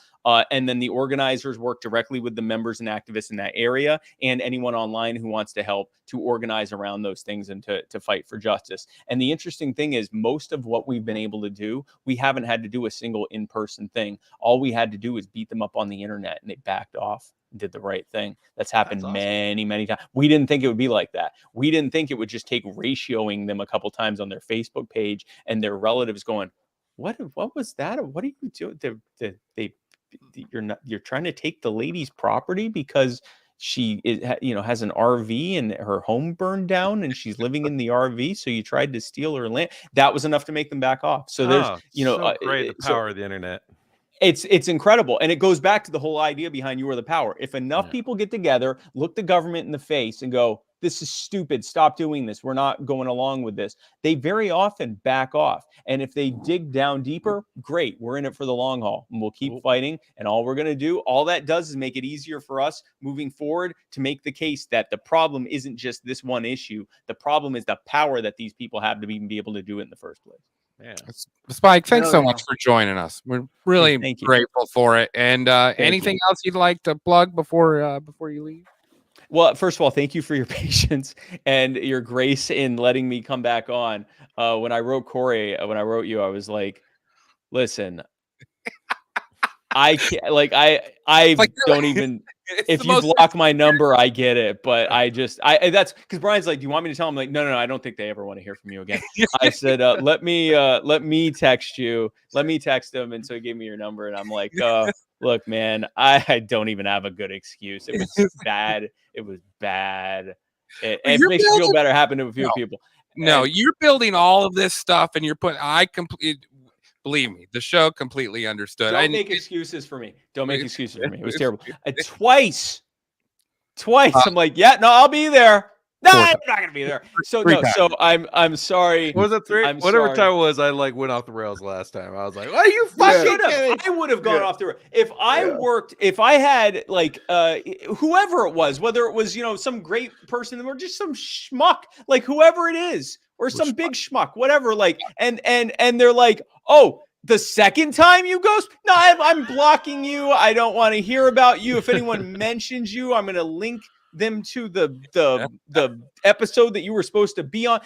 And then the organizers work directly with the members and activists in that area and anyone online who wants to help to organize around those things and to fight for justice. And the interesting thing is, most of what we've been able to do, we haven't had to do a single in-person thing. All we had to do is beat them up on the internet, and they backed off. Did the right thing. That's happened many times. We didn't think it would be like that. We didn't think it would just take ratioing them a couple times on their Facebook page and their relatives going, what was that? What are you doing? You're trying to take the lady's property because she has an RV and her home burned down and she's living in the RV, so you tried to steal her land. That was enough to make them back off. So there's so great, the power of the internet. It's incredible. And it goes back to the whole idea behind You Are the Power. If enough people get together, look the government in the face and go, this is stupid, stop doing this, we're not going along with this, they very often back off. And if they dig down deeper, great, we're in it for the long haul and we'll keep fighting. And all we're going to do, all that does is make it easier for us moving forward to make the case that the problem isn't just this one issue. The problem is the power that these people have to even be able to do it in the first place. Yeah. Spike, thanks so much for joining us. We're really grateful for it. And anything else you'd like to plug before you leave? Well, first of all, thank you for your patience and your grace in letting me come back on. When I wrote Corey, when I wrote you, I was like, listen, I can't, I don't even, if you block my number, I get it. But that's because Brian's like, do you want me to tell him? I'm like, no, I don't think they ever want to hear from you again. I said, let me text you. Let me text him. And so he gave me your number. And I'm like, look, man, I don't even have a good excuse. It was bad. It was bad. It makes you feel better. Happened to a few people. No, you're building all of this stuff and you're putting, believe me, the show completely understood. Don't make excuses for me. Don't make excuses for me. It was terrible. Twice. I'm like, yeah, no, I'll be there. No, I'm not gonna be there. So no, so I'm sorry. What was it 3? Whatever time it was, I went off the rails last time. I was like, "What are you fucking?" I would have gone off the rails if I worked. If I had whoever it was, whether it was some great person or just some schmuck, like whoever it is, or some big schmuck, whatever. And they're like, oh. The second time you ghost? No, I'm blocking you. I don't want to hear about you. If anyone mentions you, I'm going to link them to the episode that you were supposed to be on.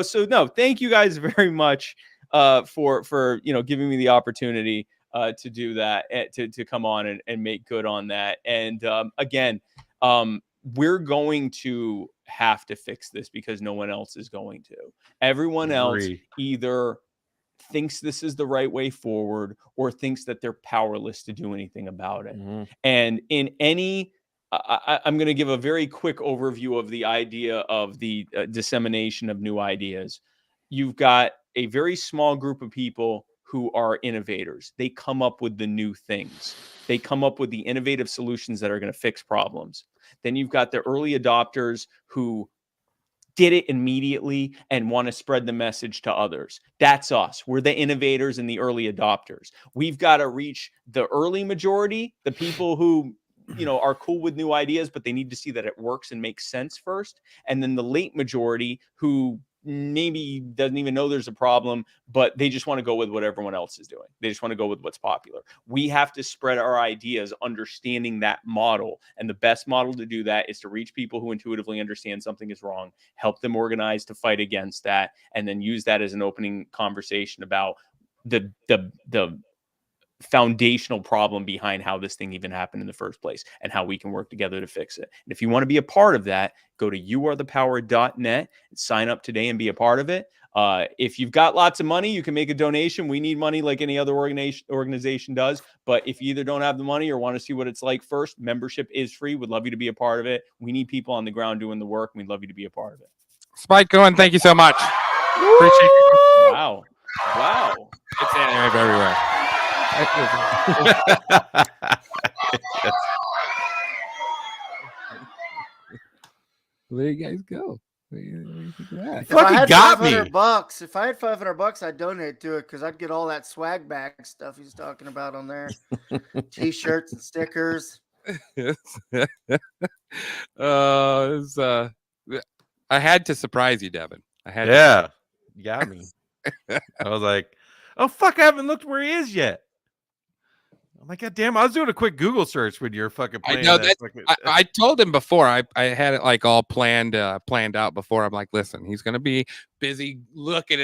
So no, thank you guys very much for giving me the opportunity to do that, to come on and make good on that. And again, we're going to have to fix this because no one else is going to. Everyone else either thinks this is the right way forward or thinks that they're powerless to do anything about it. Mm-hmm. And in any, I'm going to give a very quick overview of the idea of the dissemination of new ideas. You've got a very small group of people who are innovators. They come up with the new things. They come up with the innovative solutions that are going to fix problems. Then you've got the early adopters who did it immediately and want to spread the message to others. That's us. We're the innovators and the early adopters. We've got to reach the early majority, the people who are cool with new ideas, but they need to see that it works and makes sense first. And then the late majority who maybe doesn't even know there's a problem, but they just want to go with what everyone else is doing. They just want to go with what's popular. We have to spread our ideas, understanding that model. And the best model to do that is to reach people who intuitively understand something is wrong, help them organize to fight against that, and then use that as an opening conversation about the foundational problem behind how this thing even happened in the first place and how we can work together to fix it. And if you want to be a part of that, go to youarethepower.net and sign up today and be a part of it. If you've got lots of money, you can make a donation. We need money like any other organization does. But if you either don't have the money or want to see what it's like first, membership is free. Would love you to be a part of it. We need people on the ground doing the work. We'd love you to be a part of it. Spike Cohen, thank you so much. Appreciate you. Wow. It's anime everywhere. Where you guys go? If I had $500, if I had $500, I'd donate to it because I'd get all that swag bag stuff he's talking about on there, T-shirts and stickers. I had to surprise you, Devin. You got me. I was like, oh fuck, I haven't looked where he is yet. I'm like, God damn, I was doing a quick Google search when you're fucking playing. I know that. I told him before. I had it like all planned out before. I'm like, listen, he's gonna be busy looking at